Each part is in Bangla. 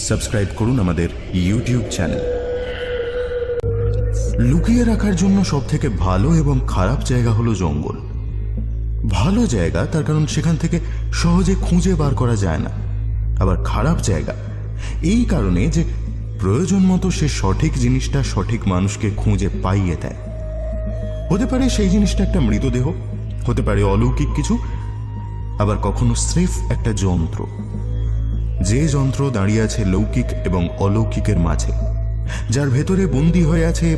সাবস্ক্রাইব করুন আমাদের ইউটিউব চ্যানেল। লুকিয়ে রাখার জন্য সবথেকে ভালো এবং খারাপ জায়গা হলো জঙ্গল। ভালো জায়গা তার কারণ সেখান থেকে সহজে খুঁজে বার করা যায় না। আবার খারাপ জায়গা এই কারণে যে প্রয়োজন মতো সে সঠিক জিনিসটা সঠিক মানুষকে খুঁজে পাইয়ে দেয়। হতে পারে সেই জিনিসটা একটা মৃতদেহ, হতে পারে অলৌকিক কিছু, আবার কখনো স্রেফ একটা যন্ত্র। যে যন্ত্র দাঁড়িয়ে আছে লৌকিক এবং অলৌকিকের মাঝে, যার ভেতরে বন্দী হয়ে আছে।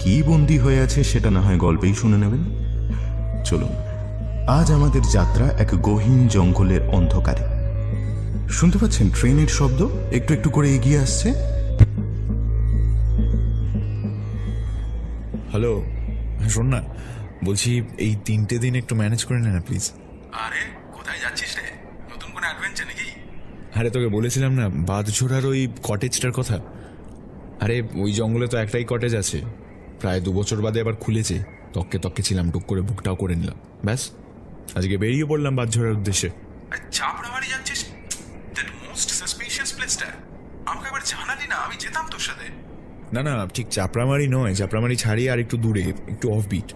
কি বন্দী হয়ে আছে সেটা না হয় গল্পেই শুনে নেবেন। চলুন, আজ আমাদের যাত্রা এক গহীন জঙ্গলের অন্ধকারে। শুনতে পাচ্ছেন ট্রেনের শব্দ একটু একটু করে এগিয়ে আসছে। হ্যালো, শোন না, বলছি এই 3টে দিন একটু ম্যানেজ করে নে না প্লিজ। আরে কোথায় যাচ্ছিস রে? নতুন কোনো অ্যাডভেঞ্চার নাকি? আরে তোকে বলেছিলাম না বাঁধঝোড়ার ওই কটেজটার কথা। আরে ওই জঙ্গলে তো একটাই কটেজ আছে, প্রায় 2 বছর বাদে আবার খুলেছে। তককে তককে ছিলাম, টুক করে বুকটাও করে নিলাম, ব্যাস আজকে বেরিয়ে পড়লাম বাঁধঝোড়ার উদ্দেশ্যে। চাপড়ামারি যাচ্ছিস? দ্যাট মোস্ট সাসপিশিয়াস প্লেসটা আমাকে একবার জানালি না, আমি যেতাম তোর সাথে। না না, ঠিক চাপড়ামারি নয়, চাপড়ামারি ছাড়িয়ে আর একটু দূরে, একটু অফবিট।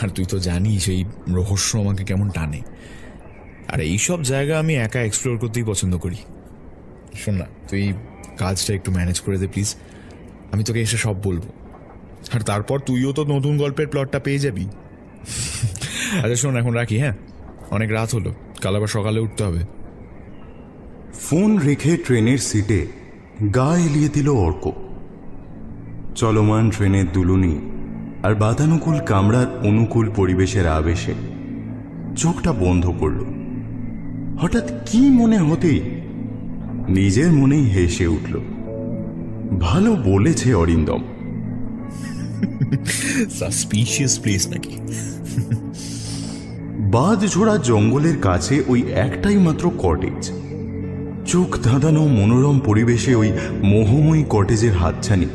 আর তুই তো জানিস এই রহস্য আমাকে কেমন টানে, আর এইসব জায়গা আমি একা এক্সপ্লোর করতেই পছন্দ করি। শোন না, তুই কাজটা একটু ম্যানেজ করে দে প্লিজ, আমি তোকে এসে সব বলবো। আর তারপর তুইও তো নতুন গল্পের প্লটটা পেয়ে যাবি। আচ্ছা শোন, এখন রাখি, হ্যাঁ, অনেক রাত হলো, কাল আবার সকালে উঠতে হবে। ফোন রেখে ট্রেনের সিটে গা এলিয়ে দিল অর্ক। চলমান ট্রেনের দুলুনি আর বাতানুকূল কামরার অনুকূল পরিবেশের আবেশে চোখটা বন্ধ করল। হঠাৎ কি মনে হতেই নিজের মনেই হেসে উঠল। ভালো বলেছে অরিন্দম। সাসপিশিয়াস প্লেস নাকি? বাঁধঝোড়া জঙ্গলের কাছে ওই একটাই মাত্র কটেজ। চোখ ধাঁধানো মনোরম পরিবেশে ওই মোহময়ী কটেজের হাতছানি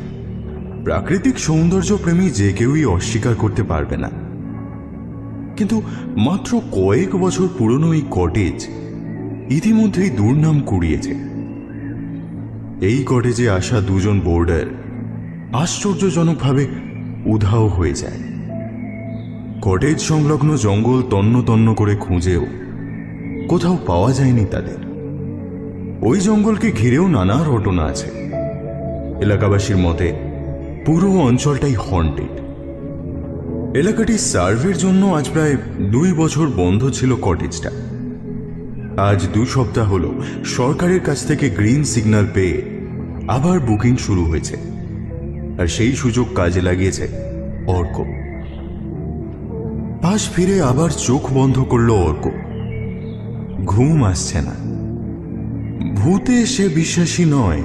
প্রাকৃতিক সৌন্দর্য প্রেমী যে কেউই অস্বীকার করতে পারবে না। কিন্তু মাত্র কয়েক বছর পুরনো এই কটেজ ইতিমধ্যেই দুর্নাম কুড়িয়েছে। এই কটেজে আসা 2 জন বোর্ডার আশ্চর্যজনকভাবে উধাও হয়ে যায়। কটেজ সংলগ্ন জঙ্গল তন্ন তন্ন করে খুঁজেও কোথাও পাওয়া যায়নি তাদের। ওই জঙ্গলকে ঘিরেও নানা রটনা আছে। এলাকাবাসীর মতে পুরো অঞ্চলটাই হন্টেড। এলাকাটি সার্ভের জন্য আজ প্রায় 2 বছর বন্ধ ছিল কটেজটা। আজ 2 সপ্তাহ হলো সরকারের কাছ থেকে গ্রিন সিগন্যাল পেয়ে আবার বুকিং শুরু হয়েছে, আর সেই সুযোগ কাজে লাগিয়েছে অর্ক। পাশ ফিরে আবার চোখ বন্ধ করল অর্ক। ঘুম আসছে না। ভূতে সে বিশ্বাসী নয়।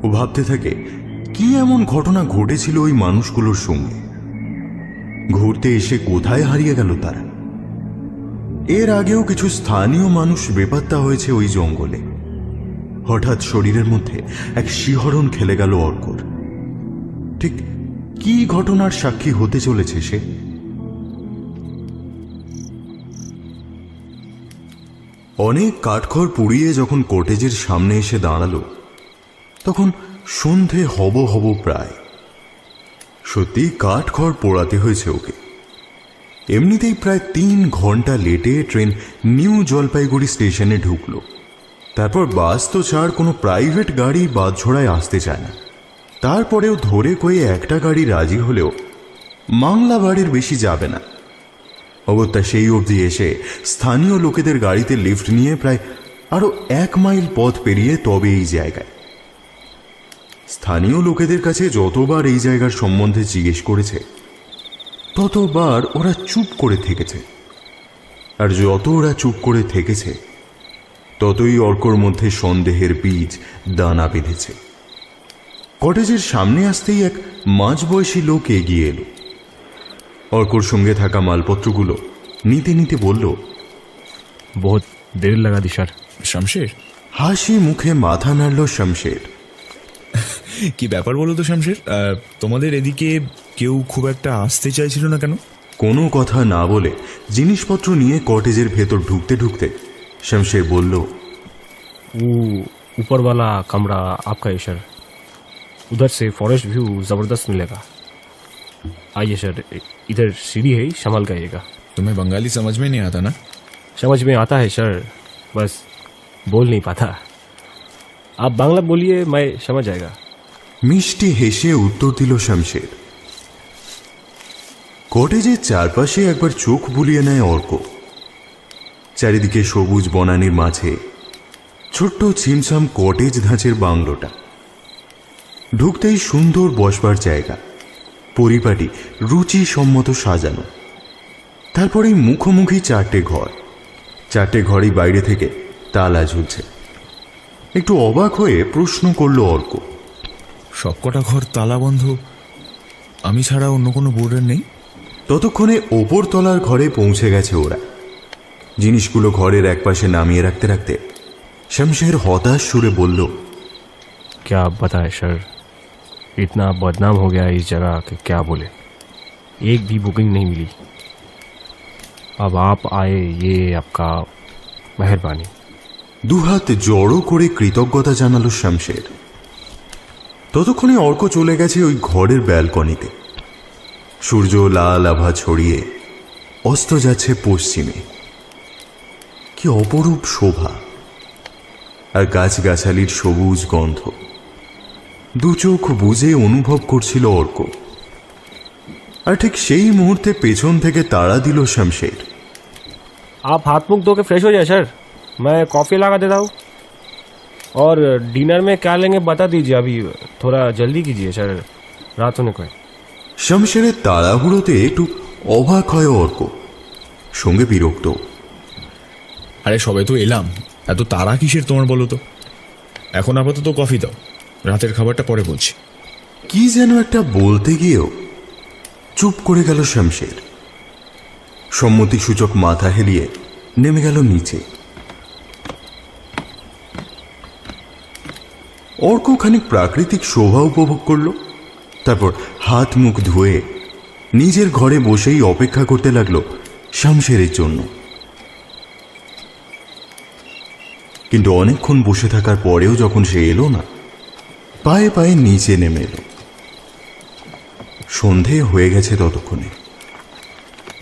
ও ভাবতে থাকে কি এমন ঘটনা ঘটেছিল ওই মানুষগুলোর সঙ্গে। ঘুরতে এসে কোথায় হারিয়ে গেল তারা? এর আগেও কিছু স্থানীয় মানুষ বেপাত্তা হয়েছে ওই জঙ্গলে। হঠাৎ শরীরের মধ্যে এক শিহরণ খেলে গেল অর্কর। ঠিক কি ঘটনার সাক্ষী হতে চলেছে সে? অনেক কাঠখড় পুড়িয়ে যখন কটেজের সামনে এসে দাঁড়ালো, তখন সন্ধে হব হব প্রায়। সত্যি কাঠখড় পোড়াতে হয়েছে ওকে। এমনিতেই প্রায় 3 ঘন্টা লেটে ট্রেন নিউ জলপাইগুড়ি স্টেশনে ঢুকলো। তারপর বাস তো ছাড় কোনো প্রাইভেট গাড়ি বাঁধঝোড়ায় আসতে চায় না। তারপরেও ধরে কয়ে একটা গাড়ি রাজি হলেও মাংলা বাড়ির বেশি যাবে না। অগত্যা সেই অবধি এসে স্থানীয় লোকেদের গাড়িতে লিফট নিয়ে প্রায় আরো 1 মাইল পথ পেরিয়ে তবে এই জায়গায়। স্থানীয় লোকেদের কাছে যতবার এই জায়গার সম্বন্ধে জিজ্ঞেস করেছে, ততবার ওরা চুপ করে থেকেছে। আর যত ওরা চুপ করে থেকেছে, ততই অর্কর মধ্যে সন্দেহের বীজ দানা বেঁধেছে। কটেজের সামনে আসতেই এক মাঝবয়সী লোক এগিয়ে এলো। অর্কর সঙ্গে থাকা মালপত্রগুলো নিতে নিতে বলল, बहुत देर लगा दी सर। শামশের? হাসি মুখে মাথা নাড়ল শামশের। কি ব্যাপার বলো তো শামশের, তোমাদের এদিকে কেউ খুব একটা আসতে চাইছিল না কেন? কোনো কথা না বলে জিনিসপত্র নিয়ে কটেজের ভেতর ঢুকতে ঢুকতে শামশের বলল, वो ऊपर वाला कमरा आपका है सर। उधर से फॉरेस्ट व्यू ज़बरदस्त मिलेगा। आइए सर, इधर सीढ़ी है, संभाल के आइएगा। तुम्हें बंगाली समझ में नहीं आता ना? समझ में आता है सर, बस बोल नहीं पाता। आप बांग्ला बोलिए, मैं समझ जाएगा। মিষ্টি হেসে উত্তর দিল শামশের। কটেজের চারপাশে একবার চোখ বুলিয়ে নেয় অর্ক। চারিদিকে সবুজ বনানীর মাঝে ছোট্ট ছিমছাম কটেজ ধাঁচের বাংলোটা। ঢুকতেই সুন্দর বসবার জায়গা, পরিপাটি রুচিসম্মত সাজানো। তারপরেই মুখোমুখি চারটে ঘর। চারটে ঘরই বাইরে থেকে তালা ঝুলছে। একটু অবাক হয়ে প্রশ্ন করল অর্ক। সবকটা ঘর তালা বন্ধ, আমি ছাড়া অন্য কোনো বোর্ডার নেই? ততক্ষণে ওপর তলার ঘরে পৌঁছে গেছে ওরা। জিনিসগুলো ঘরের একপাশে নামিয়ে রাখতে রাখতে শমশের হতাশ সুরে বলল, क्या बताए सर, इतना बदनाम हो गया इस जगह कि क्या बोले। एक भी बुकिंग नहीं मिली। अब आप आए, ये आपका मेहरबानी। দুহাত জড়ো করে কৃতজ্ঞতা জানালো শমশের। ততক্ষণে অর্ক চলে গেছে ওই ঘরের ব্যালকনিতে। সূর্য লাল আভা ছড়িয়ে অস্ত যাচ্ছে পশ্চিমে। কি অপরূপ শোভা আর গাছগাছালির সবুজ গন্ধ দু চোখ বুজে অনুভব করছিল অর্ক। আর ঠিক সেই মুহূর্তে পেছন থেকে তাড়া দিল শমশের। आप हाथ मुख धो के फ्रेश हो जाए सर, मैं कॉफ़ी लगा देता हूँ। और डिनर में क्या लेंगे बता दीजिए, अभी थोड़ा जल्दी कीजिए सर, रात होने को है। শমশেরের তাড়াহুড়োতে একটু অবাক হয় অর্ক, সঙ্গে বিরক্ত। আরে সবে তো এলাম, এত তাড়া কিসের তোমার বলো তো? এখন আপাতত কফি দাও, রাতের খাবারটা পরে বলছি। কি যেন একটা বলতে গিয়েও চুপ করে গেল শমশের। সম্মতিসূচক মাথা হেলিয়ে নেমে গেল নিচে। অর্ক খানিক প্রাকৃতিক শোভা উপভোগ করল, তারপর হাত মুখ ধুয়ে নিজের ঘরে বসেই অপেক্ষা করতে লাগলো শমশেরের জন্য। কিন্তু অনেকক্ষণ বসে থাকার পরেও যখন সে এলো না, পায়ে পায়ে নিচে নেমে এলো। সন্ধে হয়ে গেছে ততক্ষণে,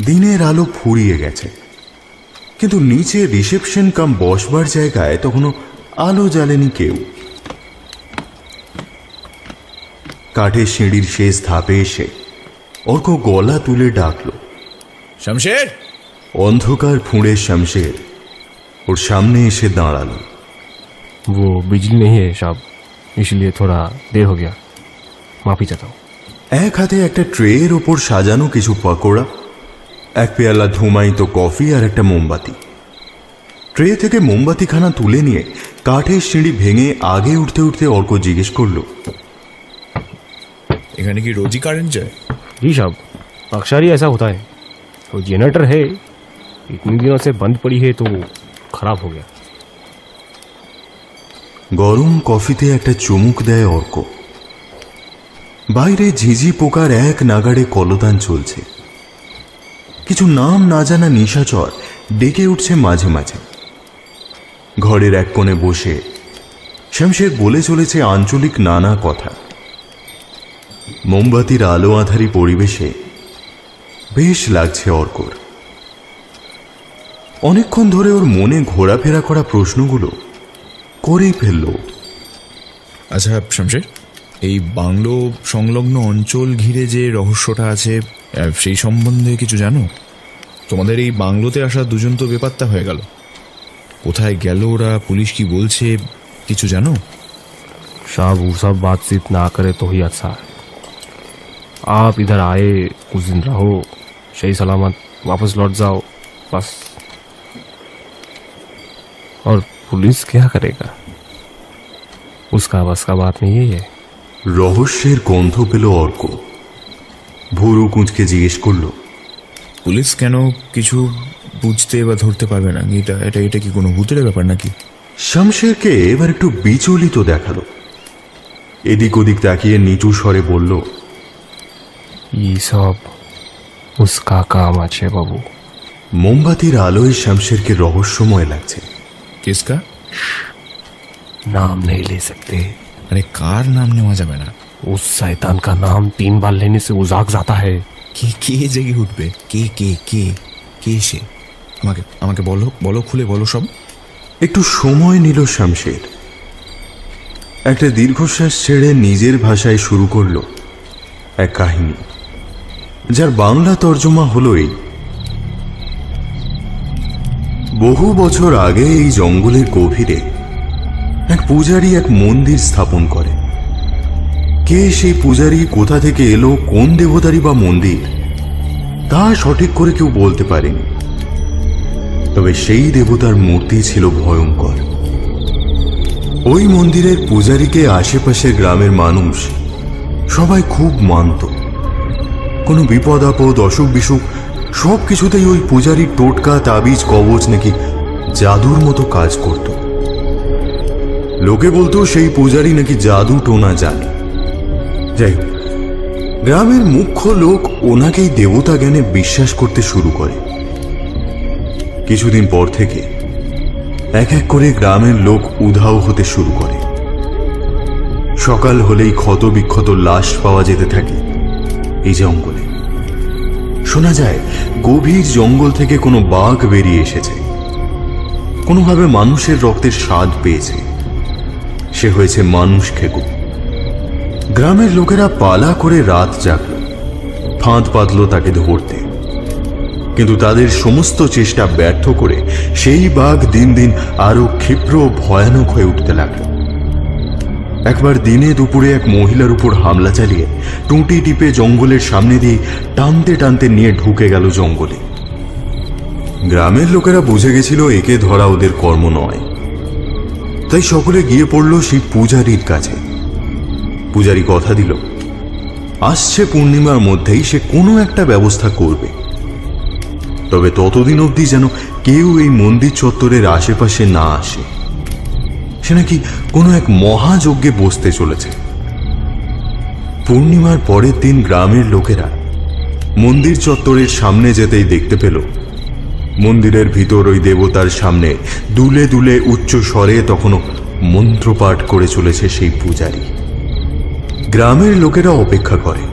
দিনের আলো ফুরিয়ে গেছে, কিন্তু নিচে রিসেপশন কাম বসবার জায়গায় তখনও আলো জ্বালেনি কেউ। কাঠের সিঁড়ির শেষ ধাপে এসে অর্ক গলা তুলে ডাকলো, শমশের! অন্ধকার ফুঁড়ে শমশের ওর সামনে এসে দাঁড়ালো। वो बिजली नहीं है साहब, इसलिए थोड़ा देर हो गया, माफ़ी चाहता हूँ। এক হাতে একটা ট্রের ওপর সাজানো কিছু পকোড়া, এক পেয়ালা ধুমায়িত কফি আর একটা মোমবাতি। ট্রে থেকে মোমবাতিখানা তুলে নিয়ে কাঠের সিঁড়ি ভেঙে আগে উঠতে উঠতে অর্ক জিজ্ঞেস করলো, এখানে কি রোজই কারেন্ট যায়? जी साहब, अक्सर ही ऐसा होता है। तो जनरेटर है, इतने दिनों से बंद पड़ी है तो खराब हो गया। গরম কফিতে একটা চুমুক দেয় অর্ক। বাইরে ঝিঝি পোকার এক নাগাড়ে কলতান চলছে। কিছু নাম না জানা নিশাচর ডেকে উঠছে মাঝে মাঝে। ঘরের এক কোণে বসে শমশের বলে চলেছে আঞ্চলিক নানা কথা। মোমবাতির আলো আঁধারি পরিবেশে বেশ লাগছে অর্কর। অনেকক্ষণ ধরে ওর মনে ঘোরাফেরা করা প্রশ্নগুলো করেই ফেলল। আচ্ছা শমশের, এই বাংলো সংলগ্ন অঞ্চল ঘিরে যে রহস্যটা আছে সেই সম্বন্ধে কিছু জানো? তোমাদের এই বাংলোতে আসা দুজন তো বেপাত্তা হয়ে গেল, কোথায় গেল ওরা? পুলিশ কি বলছে কিছু জানো? साहब वो सब बातचीत ना करे तो ही अच्छा है। आप इधर आए, कुछ दिन रहो, सही सलामत वापस लौट जाओ बस। और पुलिस क्या करेगा, उसका बस का बात नहीं है ये। রহস্যের গন্ধ পেল অর্ক। ভুরু কুঁচকে জিজ্ঞেস করল, পুলিশ কেন কিছু বুঝতে বা ধরতে পারবে না? এটা এটা এটা কি কোনো ভূতের ব্যাপার নাকি? শমশেরকে এবার একটু বিচলিত দেখালো। এদিক ওদিক তাকিয়ে নিচু স্বরে বলল, ये सब उसका काम আছে বাবু। মোমবাতির আলোয় শমশেরকে রহস্যময় লাগছে। কিসকা? नाम नहीं ले सकते। আরে কার নাম নেওয়া যাবে না? उस शैतान का नाम 3 बार लेने से वो जाग जाता है। কে কে জেগে উঠবে? কে কে কে কে সে? আমাকে আমাকে বলো, বলো, খুলে বলো সব। একটু সময় নিল শামশের। একটা দীর্ঘশ্বাস ছেড়ে নিজের ভাষায় শুরু করলো এক কাহিনী, যার বাংলা তর্জমা হলো এই। বহু বছর আগে এই জঙ্গলের গভীরে এক পূজারী এক মন্দির স্থাপন করে। কে সেই পূজারী, কোথা থেকে এলো, কোন দেবতারই বা মন্দির, তা সঠিক করে কেউ বলতে পারেনি। তবে সেই দেবতার মূর্তি ছিল ভয়ঙ্কর। ওই মন্দিরের পূজারীকে আশেপাশের গ্রামের মানুষ সবাই খুব মানত। কোনো বিপদ আপদ, অসুখ বিসুখ সব কিছুতেই ওই পূজারীর টোটকা, তাবিজ, কবচ নাকি জাদুর মতো কাজ করত। লোকে বলতো সেই পূজারী নাকি জাদু টোনা জানে। যাই হোক, গ্রামের মুখ্য লোক ওনাকেই দেবতা জ্ঞানে বিশ্বাস করতে শুরু করে। কিছুদিন পর থেকে এক এক করে গ্রামের লোক উধাও হতে শুরু করে। সকাল হলেই ক্ষত বিক্ষত লাশ পাওয়া যেতে থাকে এই জঙ্গলে। শোনা যায় গভীর জঙ্গল থেকে কোনো বাঘ বেরিয়ে এসেছে, কোনোভাবে মানুষের রক্তের স্বাদ পেয়েছে, সে হয়েছে মানুষ খেকো। গ্রামের লোকেরা পালা করে রাত জাগল, ফাঁদ পাতল তাকে ধরতে, কিন্তু তাদের সমস্ত চেষ্টা ব্যর্থ করে সেই বাঘ দিন দিন আরো ক্ষিপ্র ও ভয়ানক হয়ে উঠতে লাগলো। একবার দিনে দুপুরে এক মহিলার উপর হামলা চালিয়ে টুঁটি টিপে জঙ্গলের সামনে দিয়ে টানতে টানতে নিয়ে ঢুকে গেল জঙ্গলে। গ্রামের লোকেরা বুঝে গেছিল একে ধরা ওদের কর্ম নয়, তাই সকলে গিয়ে পড়ল সেই পূজারীর কাছে। পূজারী কথা দিল আসছে পূর্ণিমার মধ্যেই সে কোনো একটা ব্যবস্থা করবে। তবে ততদিন অবধি যেন কেউ এই মন্দির চত্বরের আশেপাশে না আসে। সে নাকি কোনো এক মহাযজ্ঞে বসতে চলেছে। পূর্ণিমার পরের দিন গ্রামের লোকেরা মন্দির চত্বরের সামনে যেতেই দেখতে পেল মন্দিরের ভিতর ওই দেবতার সামনে দুলে দুলে উচ্চ স্বরে তখনও মন্ত্রপাঠ করে চলেছে সেই পূজারী। গ্রামের লোকেরা অপেক্ষা করে।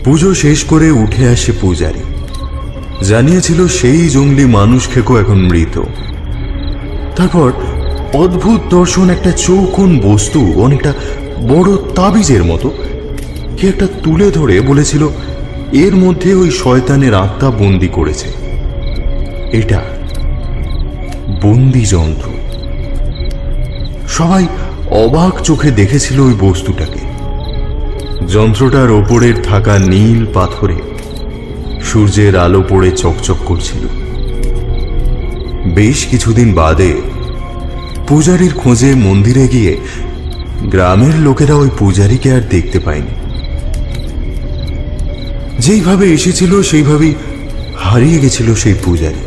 পুজো শেষ করে উঠে আসে পূজারী। জানিয়েছিল সেই জঙ্গলি মানুষ খেকো এখন মৃত। তারপর অদ্ভুত দর্শন, একটা চৌকোন বস্তু অনেকটা বড় তাবিজের মতো কি একটা তুলে ধরে বলেছিল এর মধ্যে ওই শয়তানের আত্মা বন্দি করেছে। এটা বন্দি যন্ত্র। সবাই অবাক চোখে দেখেছিল ওই বস্তুটাকে। যন্ত্রটার ওপরের থাকা নীল পাথরে সূর্যের আলো পড়ে চকচক করছিল। বেশ কিছুদিন বাদে পূজারীর খোঁজে মন্দিরে গিয়ে গ্রামের লোকেরা ওই পূজারীকে আর দেখতে পায়নি। যেইভাবে এসেছিল সেইভাবেই হারিয়ে গেছিল সেই পূজারী।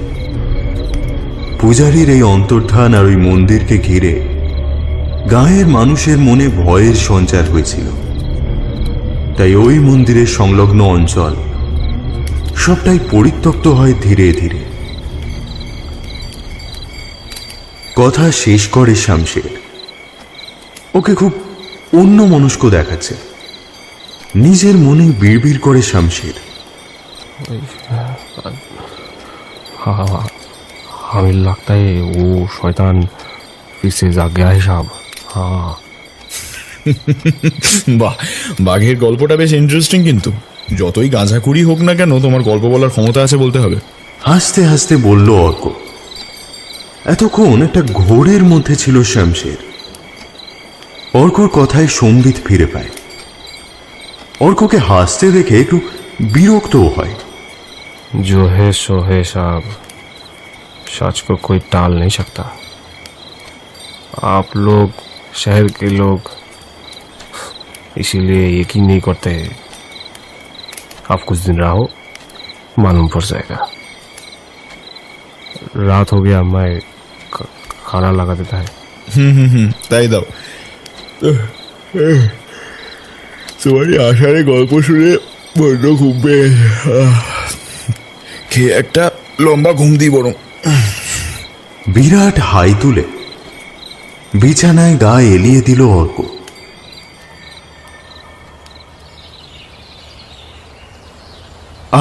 পূজারীর এই অন্তর্ধান আর ওই মন্দিরকে ঘিরে গাঁয়ের মানুষের মনে ভয়ের সঞ্চার হয়েছিল। তাই ওই মন্দিরের সংলগ্ন অঞ্চল সবটাই পরিত্যক্ত হয় ধীরে ধীরে। কথা শেষ করে শামশের। ওকে খুব অন্যমনস্ক দেখাচ্ছে। নিজের মনে বিড়বিড় করে শামশের, हाँ, हमें लगता है वो शैतान फिर से जाग गया है साहब। हाँ, বাহ, বাঘের গল্পটা বেশ ইন্টারেস্টিং। কিন্তু যতই গাঁজাখুরি হোক না কেন, তোমার গল্প বলার ক্ষমতা আছে বলতে হবে। হাসতে হাসতে বলল অর্ক। এতক্ষণ একটা ঘোরের মধ্যে ছিল শামশের। অর্কর কথায় সম্বিত ফিরে পায়। অর্ককে হাসতে দেখে একটু বিরক্তও হয়। जो है सो है साहब, सच को कोई टाल नहीं सकता। आप लोग शहर के लोग इसीलिए यकीन नहीं करते। आप कुछ दिन रहो, मालूम पड़ जाएगा। रात हो गया, मैं खाना लगा देता है। তাই দাও। তোমারই আষাঢ়ে গল্প শুনে বড্ড ঘুম পেয়ে খেয়ে একটা লম্বা ঘুম দিই বরং। বিরাট হাই তুলে বিছানায় গা এলিয়ে দিল অর্ক।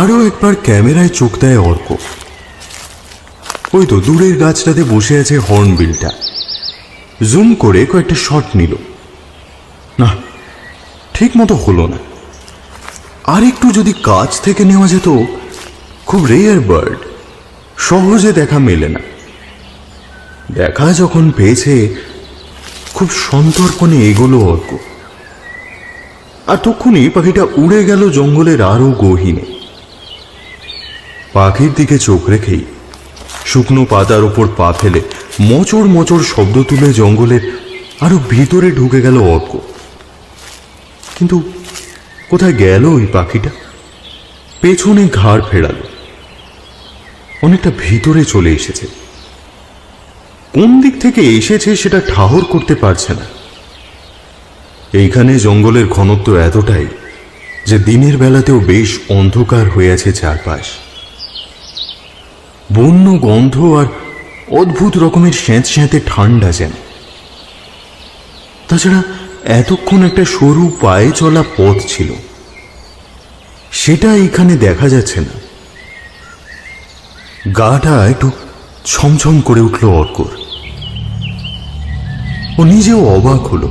আরো একবার ক্যামেরায় চোখ দেয় অর্ক। ওই তো দূরের গাছটাতে বসে আছে হর্নবিলটা। জুম করে কয়েকটা শট নিল। না, ঠিক মতো হলো না। আর একটু যদি কাছ থেকে নেওয়া যেত। খুব রেয়ার বার্ড, সহজে দেখা মেলে না। দেখা যখন পেয়েছে খুব সন্তর্পণে এগোলো অর্ক। আর তক্ষুনি পাখিটা উড়ে গেল জঙ্গলের আরো গহীনে। পাখির দিকে চোখ রেখেই শুকনো পাতার ওপর পা ফেলে মোচড় মোচড় শব্দ তুলে জঙ্গলের আরো ভিতরে ঢুকে গেল অর্ক। কিন্তু কোথায় গেল ওই পাখিটা? পেছনে ঘাড় ফেরালো। অনেকটা ভিতরে চলে এসেছে। কোন দিক থেকে এসেছে সেটা ঠাহর করতে পারছে না। এইখানে জঙ্গলের ঘনত্ব এতটাই যে দিনের বেলাতেও বেশ অন্ধকার হয়ে আছে চারপাশ। বন্য গন্ধ আর অদ্ভুত রকমের স্যাঁতস্যাঁতে ঠান্ডা যেন। তাছাড়া এতক্ষণ একটা সরু পায়ে চলা পথ ছিল, সেটা এখানে দেখা যাচ্ছে না। গাটা একটু ছমছম করে উঠল অর্কর। ও নিজেও অবাক হলো।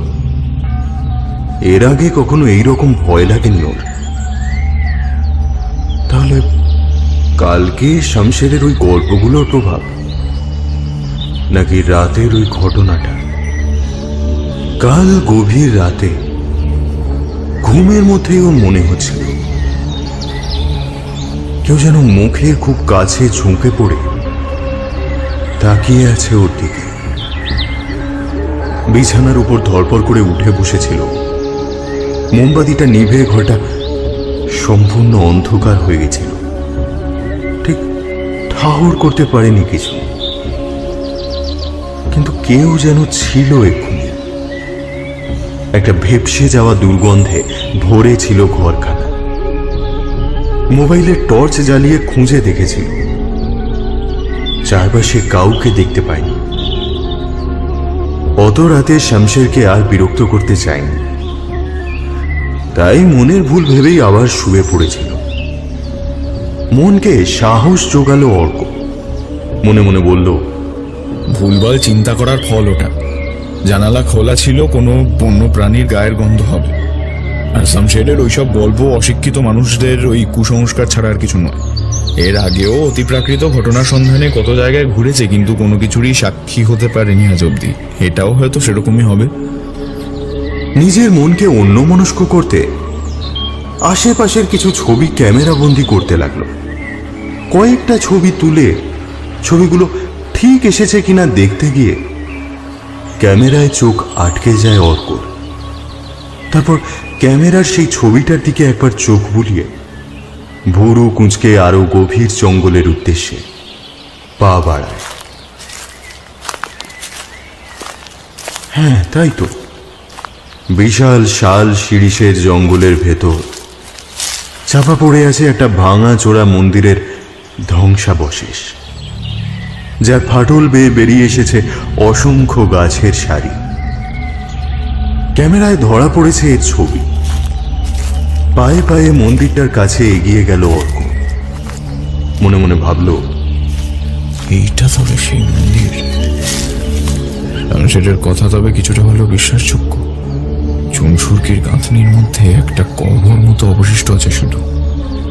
এর আগে কখনো এইরকম ভয় লাগেনি ওর। তাহলে কালকে শামশেরের ওই গল্পগুলোর প্রভাব, নাকি রাতের ওই ঘটনাটা? কাল গভীর রাতে ঘুমের মধ্যেই ওর মনে হচ্ছিল কেউ যেন মুখের খুব কাছে ঝুঁকে পড়ে তাকিয়ে আছে ওর দিকে। বিছানার উপর ধরপড় করে উঠে বসেছিল। মোমবাতিটা নিভে ঘরটা সম্পূর্ণ অন্ধকার হয়ে গেছিল। ঠিক ঠাহর করতে পারেনি কিছু, কিন্তু কেউ যেন ছিল এক্ষুনি। একটা ভেপসে যাওয়া দুর্গন্ধে ভরে ছিল ঘরখানা। মোবাইলের টর্চ জ্বালিয়ে খুঁজে দেখেছিল, চারপাশে কাউকে দেখতে পায়নি। অত রাতে শামশেরকে আর বিরক্ত করতে চায়নি, তাই মনের ভুল ভেবেই আবার শুয়ে পড়েছিল। মনকে সাহস জোগালো অর্ক। মনে মনে বলল, ভুলভাল চিন্তা করার ফল ওটা। জানালা খোলা ছিল, কোনো বন্য প্রাণীর গায়ের গন্ধ হবে। আর শামশেরের ওইসব গল্প অশিক্ষিত মানুষদের ওই কুসংস্কার ছাড়া আর কিছু নয়। এর আগেও অতিপ্রাকৃত ঘটনার সন্ধানে কত জায়গায় ঘুরেছে, কিন্তু কোনো কিছুরই সাক্ষী হতে পারেনি আজ অব্দি। এটাও হয়তো সেরকমই হবে। নিজের মনকে অন্যমনস্ক করতে আশেপাশের কিছু ছবি ক্যামেরা বন্দি করতে লাগলো। কয়েকটা ছবি তুলে ছবিগুলো ঠিক এসেছে কিনা দেখতে গিয়ে ক্যামেরায় চোখ আটকে যায় অর্কর। তারপর ক্যামেরার সেই ছবিটার দিকে একবার চোখ বুলিয়ে ভুরু কুঁচকে আরো গভীর জঙ্গলের উদ্দেশ্যে পা বাড়ায়। হ্যাঁ, তাই তো। বিশাল শাল শিরিষের জঙ্গলের ভেতর চাপা পড়ে আছে একটা ভাঙা চোরা মন্দিরের ধ্বংসাবশেষ, যার ফাটল বেয়ে বেরিয়ে এসেছে অসংখ্য গাছের সারি। ক্যামেরায় ধরা পড়েছে এর ছবি। পায়ে পায়ে মন্দিরটার কাছে এগিয়ে গেল অর্ক। মনে মনে ভাবল, এইটা তবে সেই মন্দির। শামশেরের কথা তবে কিছুটা হলেও বিশ্বাসযোগ্য। চুনসুরকির গাঁথনির মধ্যে একটা কবর মতো অবশিষ্ট আছে শুধু।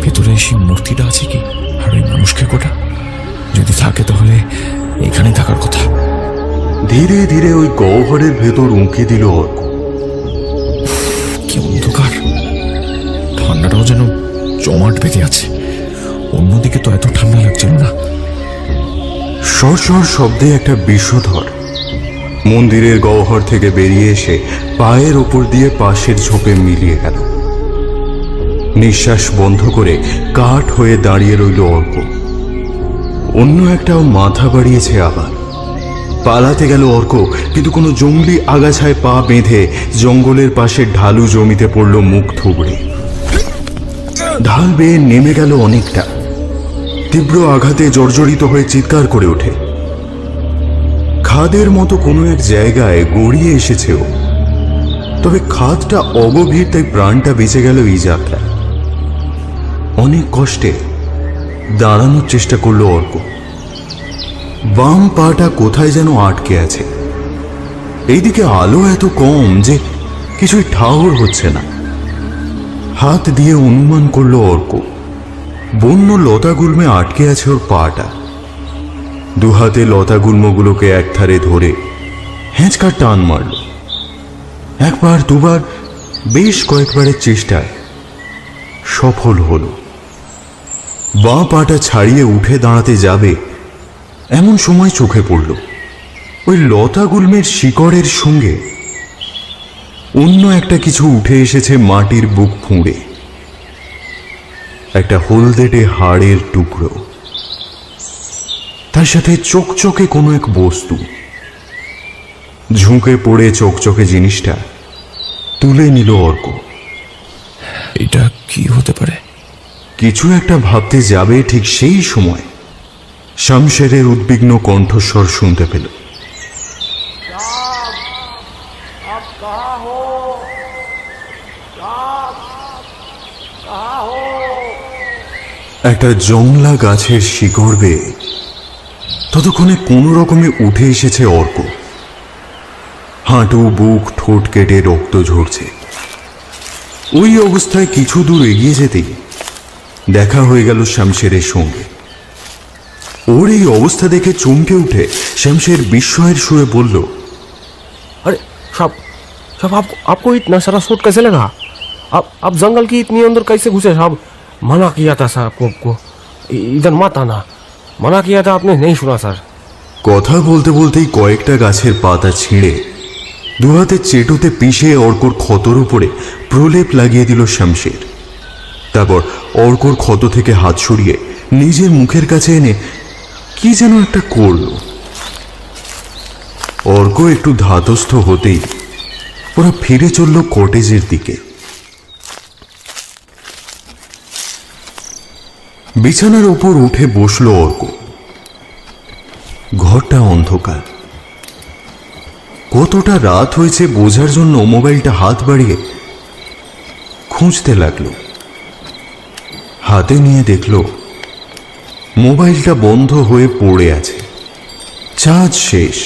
ভেতরে সেই মূর্তিটা আছে কি? আর ওই মানুষকে কোটা যদি থাকে তাহলে এখানে থাকার কথা। ধীরে ধীরে ওই গহ্বরের ভেতর উঁকি দিল অর্ক। কি অন্ধকার! ঠান্ডাটাও যেন জমাট বেঁধে আছে। অন্যদিকে তো এত ঠান্ডা লাগছিল না। সরসর শব্দে একটা বিষধর মন্দিরের গহ্বর থেকে বেরিয়ে এসে পায়ের ওপর দিয়ে পাশের ঝোপে মিলিয়ে গেল। নিঃশ্বাস বন্ধ করে কাঠ হয়ে দাঁড়িয়ে রইল অর্ক। অন্য একটাও মাথা বাড়িয়েছে আবার। পালাতে গেল অর্ক, কিন্তু কোনো জঙ্গলি আগাছায় পা বেঁধে জঙ্গলের পাশে ঢালু জমিতে পড়ল মুখ থুবড়ে। ঢাল বেয়ে নেমে গেল অনেকটা। তীব্র আঘাতে জর্জরিত হয়ে চিৎকার করে ওঠে। খাদের মতো কোনো এক জায়গায় গড়িয়ে এসেছে ও। তবে খাদটা অগভীর, তাই প্রাণটা বেঁচে গেল এই যাত্রায়। অনেক কষ্টে দাঁড়ানোর চেষ্টা করলো অর্ক। বাম পাটা কোথায় যেন আটকে আছে। এইদিকে আলো এত কম যে কিছুই ঠাহর হচ্ছে না। হাত দিয়ে অনুমান করলো অর্ক বন্য লতাগুল্মে আটকে আছে ওর পাটা। দুহাতে লতাগুল্মগুলোকে একধারে ধরে হেঁচকা টান মারল। একবার দুবার, বেশ কয়েকবারের চেষ্টায় সফল হল। বাঁ পাটা ছাড়িয়ে উঠে দাঁড়াতে যাবে এমন সময় চোখে পড়ল ওই লতাগুল্মের শিকড়ের সঙ্গে অন্য একটা কিছু উঠে এসেছে মাটির বুক ফুঁড়ে। একটা হলদেটে হাড়ের টুকরো, তার সাথে চকচকে কোনো এক বস্তু। ঝুঁকে পড়ে চকচকে জিনিসটা তুলে নিল অর্ক। এটা কি হতে পারে? কিছু একটা ভাবতে যাবে ঠিক সেই সময় শামশেরের উদ্বিগ্ন কণ্ঠস্বর শুনতে পেল। একটা জংলা গাছের শিকড় বেয়ে ততক্ষণে কোনো রকমে উঠে এসেছে অর্ক। হাঁটু, বুক, ঠোঁট কেটে রক্ত ঝরছে। ওই অবস্থায় কিছু দূর এগিয়ে যেতেই দেখা হয়ে গেল শামশেরের সঙ্গে। ওর এই অবস্থা দেখে চমকে উঠে শামশের বিস্ময়ের সুরে বলল, अरे साहब साहब आपको इतना सारा सूट कैसे लगा? आप जंगल की इतनी अंदर कैसे घुसे साहब? मना किया था सर आपको इधर मत आना। मना किया था आपने, नहीं सुना सर। কথা বলতে বলতেই কয়েকটা গাছের পাতা ছিঁড়ে দুহাতে চেটোতে পিষে অর্কর ক্ষতর উপরে প্রলেপ লাগিয়ে দিল শামশের। তারপর অর্কর ক্ষত থেকে হাত সরিয়ে নিজের মুখের কাছে এনে কি যেন একটা করল। অর্ক একটু ধাতস্থ হতেই ওরা ফিরে চলল কটেজের দিকে। বিছানার ওপর উঠে বসল অর্ক। ঘরটা অন্ধকার। কতটা রাত হয়েছে বোঝার জন্য মোবাইলটা হাত বাড়িয়ে খুঁজতে লাগলো। হাতে নিয়ে দেখল মোবাইলটা বন্ধ হয়ে পড়ে আছে, চার্জ শেষ।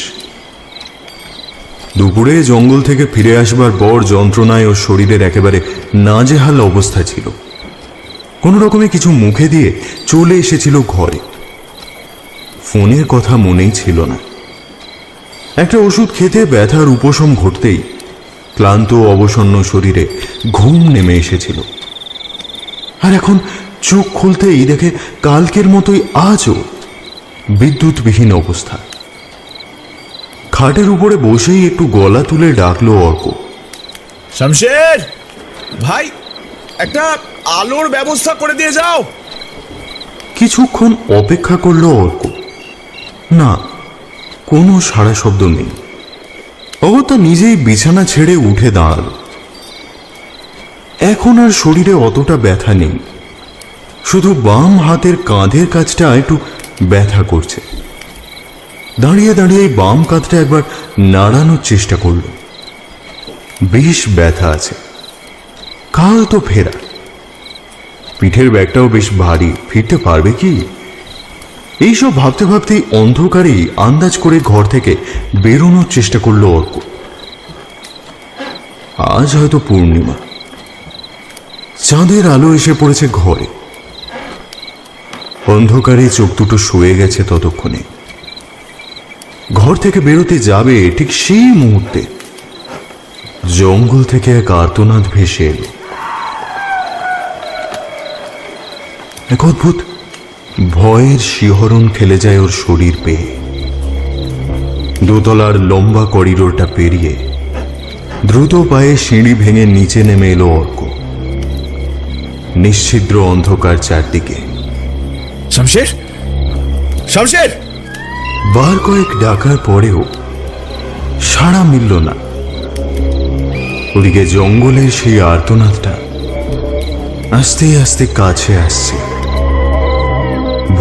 দুপুরে জঙ্গল থেকে ফিরে আসবার পর যন্ত্রণায় ওর শরীরের একেবারে নাজেহাল অবস্থা ছিল। কোনো রকমে কিছু মুখে দিয়ে চলে এসেছিল ঘরে। ফোনের কথা মনেই ছিল না। একটা ওষুধ খেতে ব্যথার উপশম ঘটতেই ক্লান্ত অবসন্ন শরীরে ঘুম নেমে এসেছিল। আর এখন চোখ খুলতেই দেখে কালকের মতোই আজও বিদ্যুৎবিহীন অবস্থা। খাটের উপরে বসেই একটু গলা তুলে ডাকলো অর্ক, শামশের ভাই, একটা আলোর ব্যবস্থা করে দিয়ে যাও। কিছুক্ষণ অপেক্ষা করলো অর্ক। না, কোনো সাড়া শব্দ নেই। অগত্যা নিজেই বিছানা ছেড়ে উঠে দাঁড়ালো। এখন আর শরীরে অতটা ব্যথা নেই, শুধু বাম হাতের কাঁধের কাছটা একটু ব্যথা করছে। দাঁড়িয়ে দাঁড়িয়ে বাম কাঁধটা একবার নাড়ানোর চেষ্টা করল। বেশ ব্যথা আছে। কাল তো ফেরা, পিঠের ব্যাগটাও বেশ ভারী, ফিরতে পারবে কি? এইসব ভাবতে ভাবতেই অন্ধকারেই আন্দাজ করে ঘর থেকে বেরোনোর চেষ্টা করলো অর্ক। আজ হয়তো পূর্ণিমা, চাঁদের আলো এসে পড়েছে ঘরে। অন্ধকারে চোখ দুটো শুয়ে গেছে ততক্ষণে। ঘর থেকে বেরোতে যাবে ঠিক সেই মুহূর্তে জঙ্গল থেকে এক আর্তনাদ ভেসে এলো। এক অদ্ভুত ভয়ের শিহরণ খেলে যায় ওর শরীর পেয়ে। দোতলার লম্বা করিডোরটা পেরিয়ে দ্রুত পায়ে সিঁড়ি ভেঙে নিচে নেমে এলো অর্ক। নিশ্ছিদ্র অন্ধকার চারদিকে। শামশের, শামশের! বার কয়েক ডাকার পরেও সাড়া মিলল না। ওদিকে জঙ্গলের সেই আর্তনাদটা আস্তে আস্তে কাছে আসছে।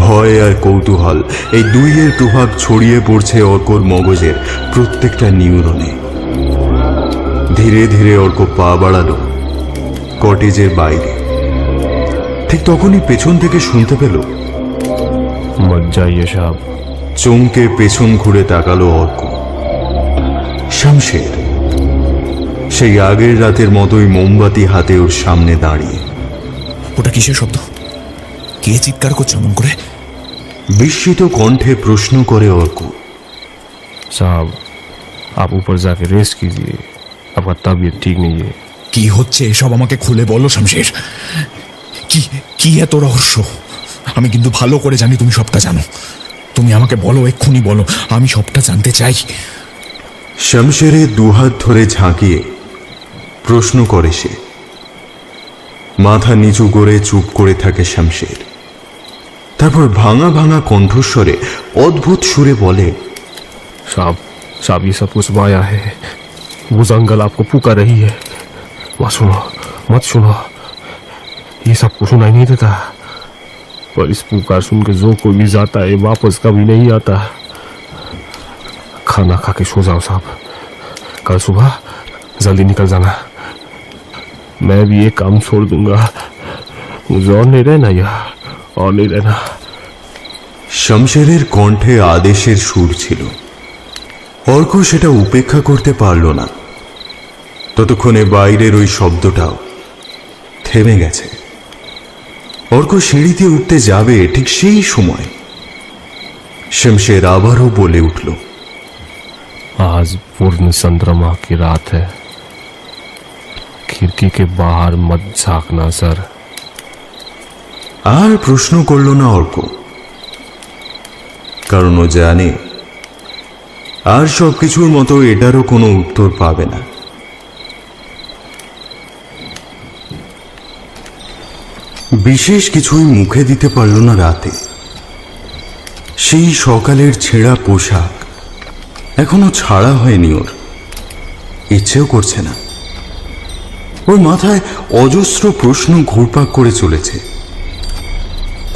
ভয় আর কৌতূহল এই দুইয়ের প্রভাব ছড়িয়ে পড়ছে অর্কর মগজের প্রত্যেকটা নিউরনে। ধীরে ধীরে অর্ক পা বাড়ালো কটেজের বাইরে। ঠিক তখনই পেছন থেকে শুনতে পেল। मत जाइए साहब। চমকে পেছন ঘুরে তাকালো অর্ক। শামশের সেই আগের রাতের মতোই মোমবাতি হাতে ওর সামনে দাঁড়িয়ে। ওটা কিসের শব্দ? কে চিৎকার করছে এমন করে? বিস্মিত কণ্ঠে প্রশ্ন করে অর্ক। साहब आप ऊपर जाके रेस्ट कीजिए, आपका तबीयत ठीक नहीं है। কি হচ্ছে এসব আমাকে খুলে বলো শামশের। কি কি এত রহস্য? আমি কিন্তু ভালো করে জানি তুমি সবটা জানো। তুমি আমাকে বলো, এক্ষুনি বলো, আমি সবটা জানতে চাই। শামশেরের দুহাত ধরে ঝাঁকিয়ে প্রশ্ন করে সে। মাথা নিচু করে চুপ করে থাকে শামশের। তারপর ভাঙা ভাঙা কণ্ঠস্বরে অদ্ভুত সুরে বলে, साहब साहब ये सब कुछ माया है। वो जंगल आपको पुकार रही है। मत सुनो, मत सुनो, ये सब कुछ सुनाई नहीं देता। पर इस पुकार सुन के जो कोई भी जाता है वापस कभी नहीं आता। खाना खा के सो जाओ साहब, कल सुबह जल्दी निकल जाना। मैं भी ये काम छोड़ दूंगा, मुझे और नहीं रहना यहाँ, और नहीं रहना। শামশেরের কণ্ঠে আদেশের সুর ছিল। অর্ক সেটা উপেক্ষা করতে পারল না। ততক্ষণে বাইরের ওই শব্দটাও থেমে গেছে। অর্ক সিঁড়িতে উঠতে যাবে, ঠিক সেই সময় শামশের আবারও বলে উঠল, आज पूर्ण चंद्रमा की रात है, खिड़की के बाहर मत झांकना सर। আর প্রশ্ন করল না অর্ক, কারণ ও জানে আর সবকিছুর মতো এটারও কোনো উত্তর পাবে না। বিশেষ কিছুই মুখে দিতে পারল না রাতে। সেই সকালের ছেঁড়া পোশাক এখনো ছাড়া হয়নি ওর, ইচ্ছেও করছে না। ওর মাথায় অজস্র প্রশ্ন ঘুরপাক করে চলেছে,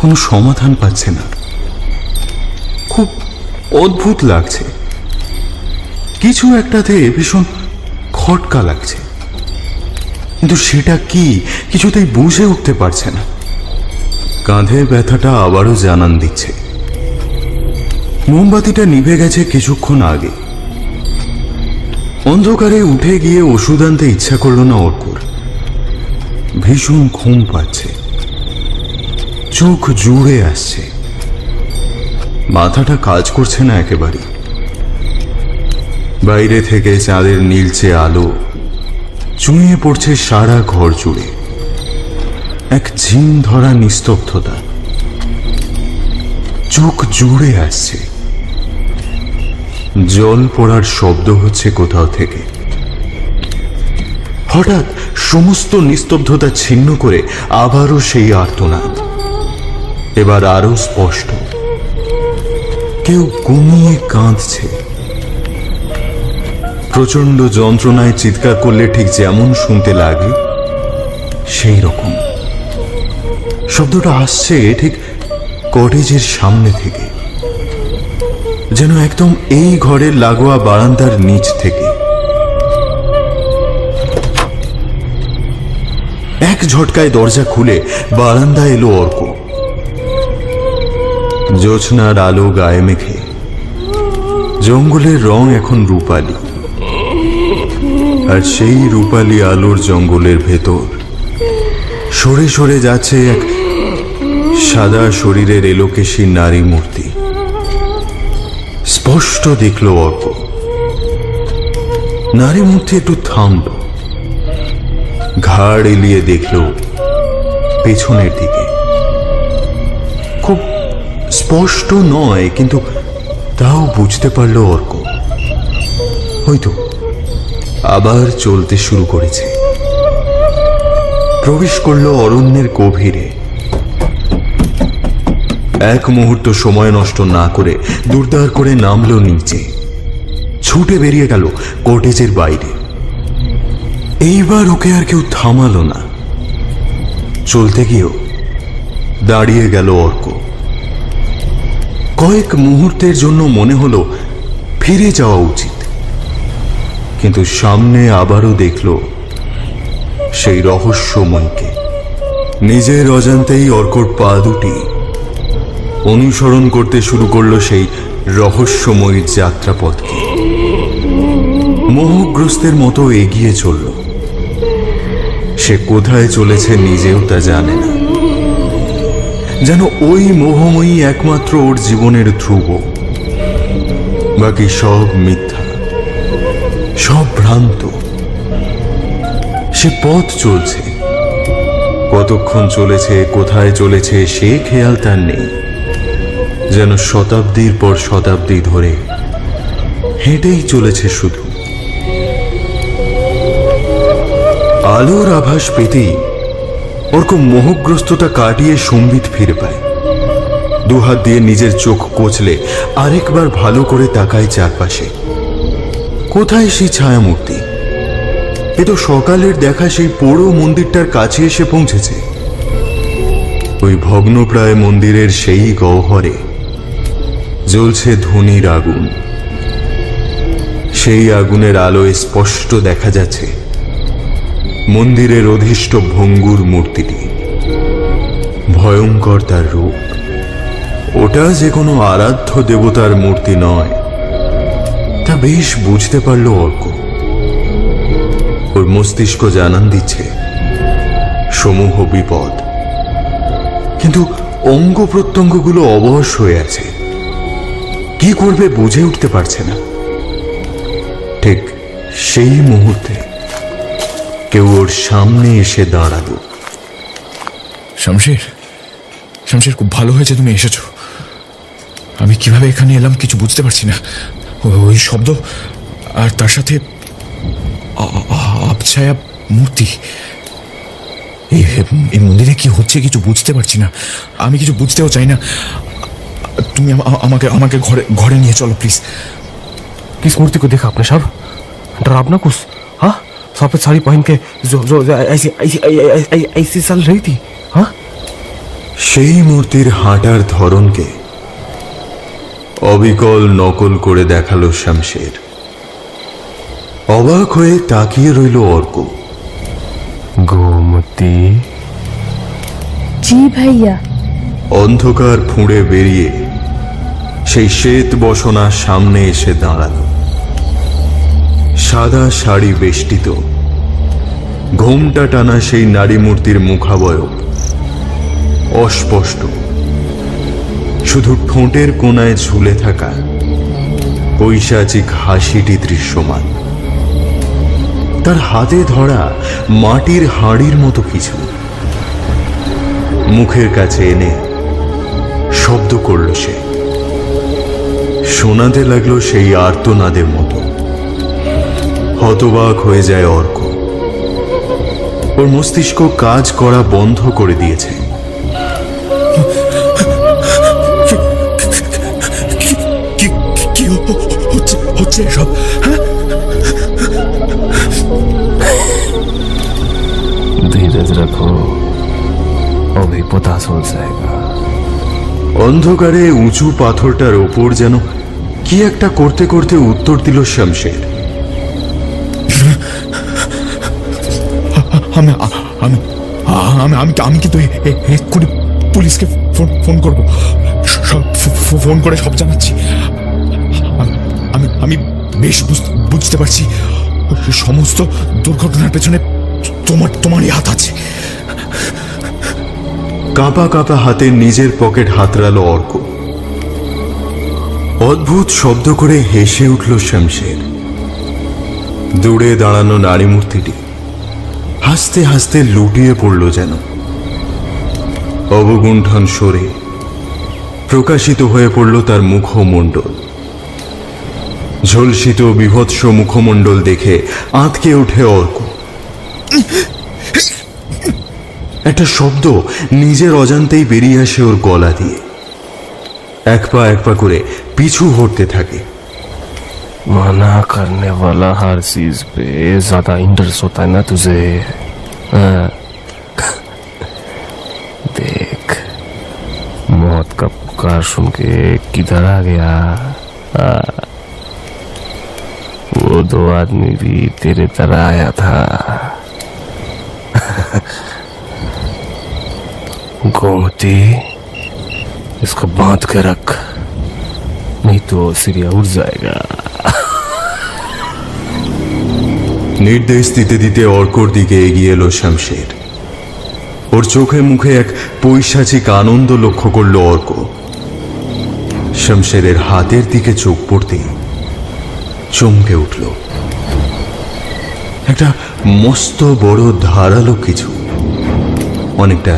কোনো সমাধান পাচ্ছে না। খুব অদ্ভুত লাগছে, কিছু একটাতে ভীষণ খটকা লাগছে, কিন্তু সেটা কি কিছুতেই বুঝে উঠতে পারছে না। কাঁধের ব্যথাটা আবারও জানান দিচ্ছে। মোমবাতিটা নিভে গেছে কিছুক্ষণ আগে। অন্ধকারে উঠে গিয়ে ওষুধ আনতে ইচ্ছা করল না অর্কর। ভীষণ ঘুম পাচ্ছে, চোখ জুড়ে আসছে, মাথাটা কাজ করছে না একেবারে। বাইরে থেকে চাঁদের নীলচে আলো চুঁয়ে পড়ছে সারা ঘর জুড়ে। এক ঝিম ধরা নিস্তব্ধতা চোখ জুড়ে আসছে। জল পড়ার শব্দ হচ্ছে কোথাও থেকে। হঠাৎ সমস্ত নিস্তব্ধতা ছিন্ন করে আবারও সেই আর্তনাদ, এবার আরো স্পষ্ট। কেউ ঘুমিয়ে কাঁদছে। প্রচন্ড যন্ত্রণায় চিৎকার করলে ঠিক যেমন শুনতে লাগে সেই রকম শব্দটা আসছে ঠিক কটেজের সামনে থেকে, যেন একদম এই ঘরের লাগোয়া বারান্দার নিচ থেকে। এক ঝটকায় দরজা খুলে বারান্দায় এলো অর্ক। জ্যোৎস্নার আলো গায়ে মেখে জঙ্গলের রং এখন রূপালী, আর সেই রূপালী আলোর জঙ্গলের ভেতর সরে সরে যাচ্ছে এক সাদা শরীরের এলোকেশী নারী মূর্তি। স্পষ্ট দেখল অর্ক। নারী মূর্তি একটু থামল, ঘাড় এলিয়ে দেখল পেছনের দিকে। খুব স্পষ্ট নয়, কিন্তু তাও বুঝতে পারল অর্ক হয়তো আবার চলতে শুরু করেছে। প্রবেশ করল অরণ্যের গভীরে। এক মুহূর্ত সময় নষ্ট না করে দুর্দার করে নামলো নিচে, ছুটে বেরিয়ে গেল কটেজের বাইরে। এইবার ওকে আর কেউ থামালো না। চলতে গিয়েও দাঁড়িয়ে গেল অর্ক। কয়েক মুহূর্তের জন্য মনে হলো ফিরে যাওয়া উচিত, কিন্তু সামনে আবারও দেখল সেই রহস্যময়কে। নিজের অজান্তেই অর্কর পা দুটি অনুসরণ করতে শুরু করলো সেই রহস্যময়ী যাত্রাপথকে। মোহগ্রস্তের মতো এগিয়ে চলল। সে কোথায় চলেছে নিজেও তা জানে না, যেন ওই মোহময়ী একমাত্র ওর জীবনের ধ্রুব। বাকি সব মিথ্যা, সব ভ্রান্ত। সে পথ চলছে, কতক্ষণ চলেছে, কোথায় চলেছে সে খেয়াল তার নেই। যেন শতাব্দীর পর শতাব্দী ধরে হেঁটেই চলেছে শুধু। আলোর আভাস পেতেই অর্ক মোহগ্রস্ততা কাটিয়ে সম্বিত ফিরে পায়। দুহাত দিয়ে নিজের চোখ কচলে আরেকবার ভালো করে তাকায় চারপাশে। কোথায় সেই ছায়ামূর্তি? এ তো সকালের দেখা সেই পোড়ো মন্দিরটার কাছে এসে পৌঁছেছে। ওই ভগ্নপ্রায় মন্দিরের সেই গহ্বরে জ্বলছে ধুনির আগুন। সেই আগুনের আলোয় স্পষ্ট দেখা যাচ্ছে মন্দিরের অধিষ্ঠ ভঙ্গুর মূর্তিটি। ভয়ঙ্কর তার রূপ। ওটা যে কোনো আরাধ্য দেবতার মূর্তি নয়, তা বেশ বুঝতে পারল অর্ক। ওর মস্তিষ্ক জানান দিচ্ছে সমূহ বিপদ, কিন্তু অঙ্গ প্রত্যঙ্গগুলো অবশ হয়ে আছে। কি করবে বুঝে উঠতে পারছে না। ঠিক সেই মুহূর্তে কেউ ওর সামনে এসে দাঁড়ালো। শমশের, শমশের, খুব ভালো হয়েছে তুমি এসেছো। আমি কিভাবে এখানে এলাম কিছু বুঝতে পারছি না। ওই শব্দ আর তার সাথে আবছায়া মূর্তি। এই মন্দিরে কি হচ্ছে কিছু বুঝতে পারছি না। আমি কিছু বুঝতেও চাই না। তুমি আমাকে আমাকে ঘরে ঘরে নিয়ে চলো প্লিজ। किस मूर्ति को देखा आपने साहब? डरावना कुछ? हाँ, सफेद साड़ी पहन के जो ऐसी ऐसी ऐसी चल रही थी। हाँ, সেই মূর্তির হাঁটার ধরনকে অবিকল নকল করে দেখালো শমশের। অবাক হয়ে তাকিয়ে রইল অর্ক। गोमती। जी भैया। অন্ধকার ফুঁড়ে বেরিয়ে সেই শ্বেত বসনা সামনে এসে দাঁড়ালো। সাদা শাড়ি বেষ্টিত, ঘোমটা টানা সেই নারী মূর্তির মুখাবয়ব অস্পষ্ট। শুধু ঠোঁটের কোণায় ঝুলে থাকা পৈশাচিক হাসিটি দৃশ্যমান। তার হাতে ধরা মাটির হাঁড়ির মতো কিছু মুখের কাছে এনে শব্দ করল সে। শোনাতে লাগলো সেই আর্তনাদের মতো। হতবাক হয়ে যায় অর্ক। ওর মস্তিষ্ক কাজ করা বন্ধ করে দিয়েছে। কি হচ্ছে সব? धीरज रखो, अभी पता चल जाएगा। অন্ধকারে উঁচু পাথরটার ওপর যেন কি একটা করতে করতে উত্তর দিল শমশের। আমি কিন্তু এক্ষুনি পুলিশকে ফোন করবো। ফোন করে সব জানাচ্ছি। আমি বেশ বুঝতে পারছি সমস্ত দুর্ঘটনার পেছনে তোমারই হাত আছে। কাঁপা কাঁপা হাতে নিজের পকেট হাতড়ালো অর্ক। অদ্ভুত শব্দ করে হেসে উঠল শমশের। দূরে দাঁড়ানো নারী মূর্তিটি হাসতে হাসতে লুটিয়ে পড়ল যেন। অবগুণ্ঠন সরে প্রকাশিত হয়ে পড়ল তার মুখমণ্ডল। ঝলসিত বিভৎস মুখমণ্ডল দেখে আঁতকে ওঠে অর্ক। একটা শব্দ নিজের অজান্তেই বেরিয়ে আসে ওর গলা দিয়ে। এক পা করে পিছু হটতে থাকে। मना करने वाला हर चीज पे ज्यादा इंटरेस्ट होता है ना तुझे। हाँ। देख, मौत का पुकार सुन के किधर आ गया? वो दो आदमी भी तेरे तरह आया था। गोमती, इसको बांध के रख, नहीं तो सिरिया उड़ जाएगा। নির্দেশ দিতে দিতে অর্কর দিকে এগিয়ে এলো শমশের। ওর চোখে মুখে এক পৈশাচিক আনন্দ লক্ষ্য করল অর্ক। শমশেরের হাতের দিকে চোখ পড়তেই চমকে উঠল। একটা মস্ত বড় ধারালো কিছু, অনেকটা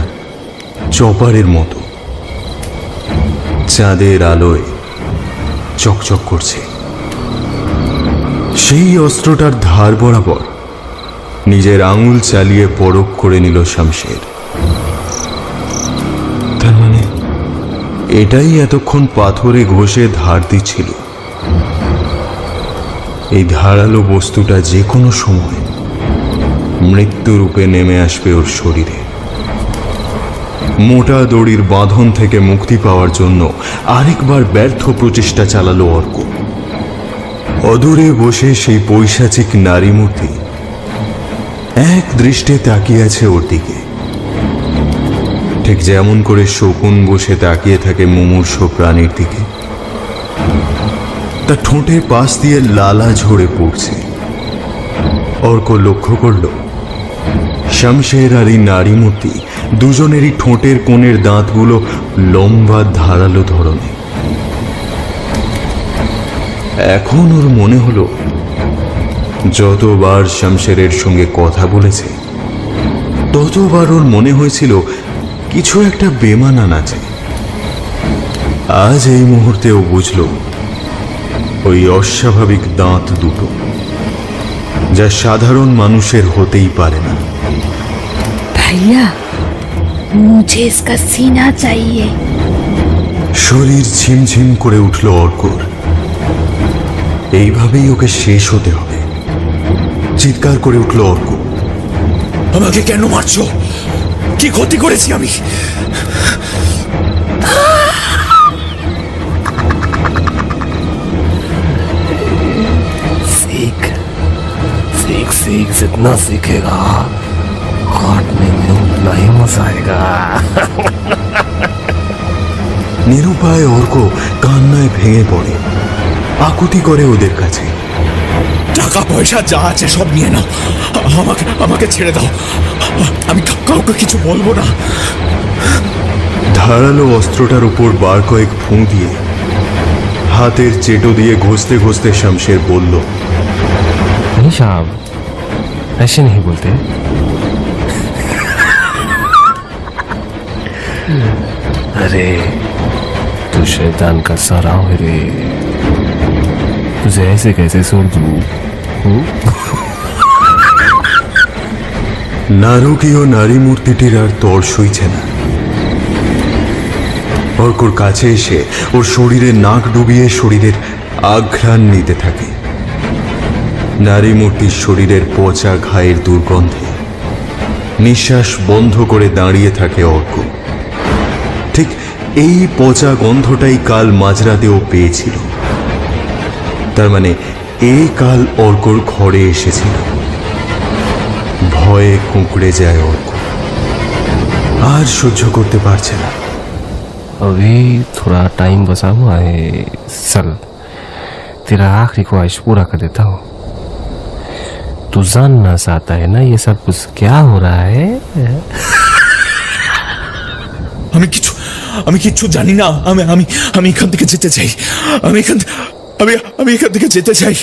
চপারের মতো, চাঁদের আলোয় চকচক করছে। সেই অস্ত্রটার ধার বরাবর নিজের আঙুল চালিয়ে পরখ করে নিল শমশের। তার মানে এটাই এতক্ষণ পাথরে ঘষে ধার দিচ্ছিল। এই ধারালো বস্তুটা যে কোনো সময় মৃত্যুরূপে নেমে আসবে ওর শরীরে। মোটা দড়ির বাঁধন থেকে মুক্তি পাওয়ার জন্য আরেকবার ব্যর্থ প্রচেষ্টা চালালো অর্ক। অদূরে বসে সেই পৈশাচিক নারী মূর্তি এক দৃষ্টে তাকিয়ে আছে ওর দিকে, ঠিক যেমন করে শকুন বসে তাকিয়ে থাকে মুমূর্ষ প্রাণীর দিকে। তার ঠোঁটের পাশ দিয়ে লালা ঝরে পড়ছে। অর্ক লক্ষ্য করল শমশের আর এই নারী মূর্তি দুজনেরই ঠোঁটের কোণের দাঁতগুলো লম্বা ধারালো ধরনের। এখন ওর মনে হলো যতবার শমশেরের সঙ্গে কথা বলেছে ততবার ওর মনে হয়েছিল কিছু একটা বেমানান আছে। আজ এই মুহূর্তেও বুঝল ওই অস্বাভাবিক দাঁত দুটো, যা সাধারণ মানুষের হতেই পারে না। भैया, मुझे इसका सीना चाहिए। শরীর ঝিমঝিম করে উঠল অর্কর। এইভাবেই ওকে শেষ হতে হবে। চিৎকার করে উঠল অর্ক। আমাকে কেন মারছো? কি ক্ষতি করেছি আমি? सीख सीख सीख, जितना सीखेगा काटने में उतना ही मजा आएगा। নিরুপায় অর্ক কান্নায় ভেঙে পড়ে, আকুতি করে ওদের কাছে। টাকা পয়সা যা আছে সব নিয়ে নাও, আমাকে আমাকে ছেড়ে দাও, আমি কাউকে কিছু বলবো না। ধারালো অস্ত্রটার উপর বার কয়েক ফুঁ দিয়ে হাতের চেটো দিয়ে ঘষতে ঘষতে শমশের বলল, नहीं साहब, ऐसे नहीं बोलते। अरे तू शैतान का सारा है रे, तुझे ऐसे कैसे छोड़ दूं? নারকীয় নারী মূর্তিটির আর তর সইছে না। অর্কর কাছে এসে ওর শরীরে নাক ডুবিয়ে শরীরের আঘ্রাণ নিতে থাকে। নারী মূর্তির শরীরের পচা ঘায়ের দুর্গন্ধে নিঃশ্বাস বন্ধ করে দাঁড়িয়ে থাকে অর্ক। ঠিক এই পচা গন্ধটাই কাল মাঝরাতেও পেয়েছিল। তার মানে এই কাল অর্কর ঘরে এসেছিল। ভয়ে কুঁকড়ে যায় অর্ক, আর সহ্য করতে পারছে না। अभी थोड़ा टाइम बचा हुआ है, चल तेरा आखिरी ख्वाहिश पूरा कर देता हूँ। तू जानना चाहता है ना ये सब कुछ क्या हो रहा है? আমি কিচ্ছু জানি না। আমি এখান থেকে যেতে চাই। আমি এখান থেকে যেতে চাই।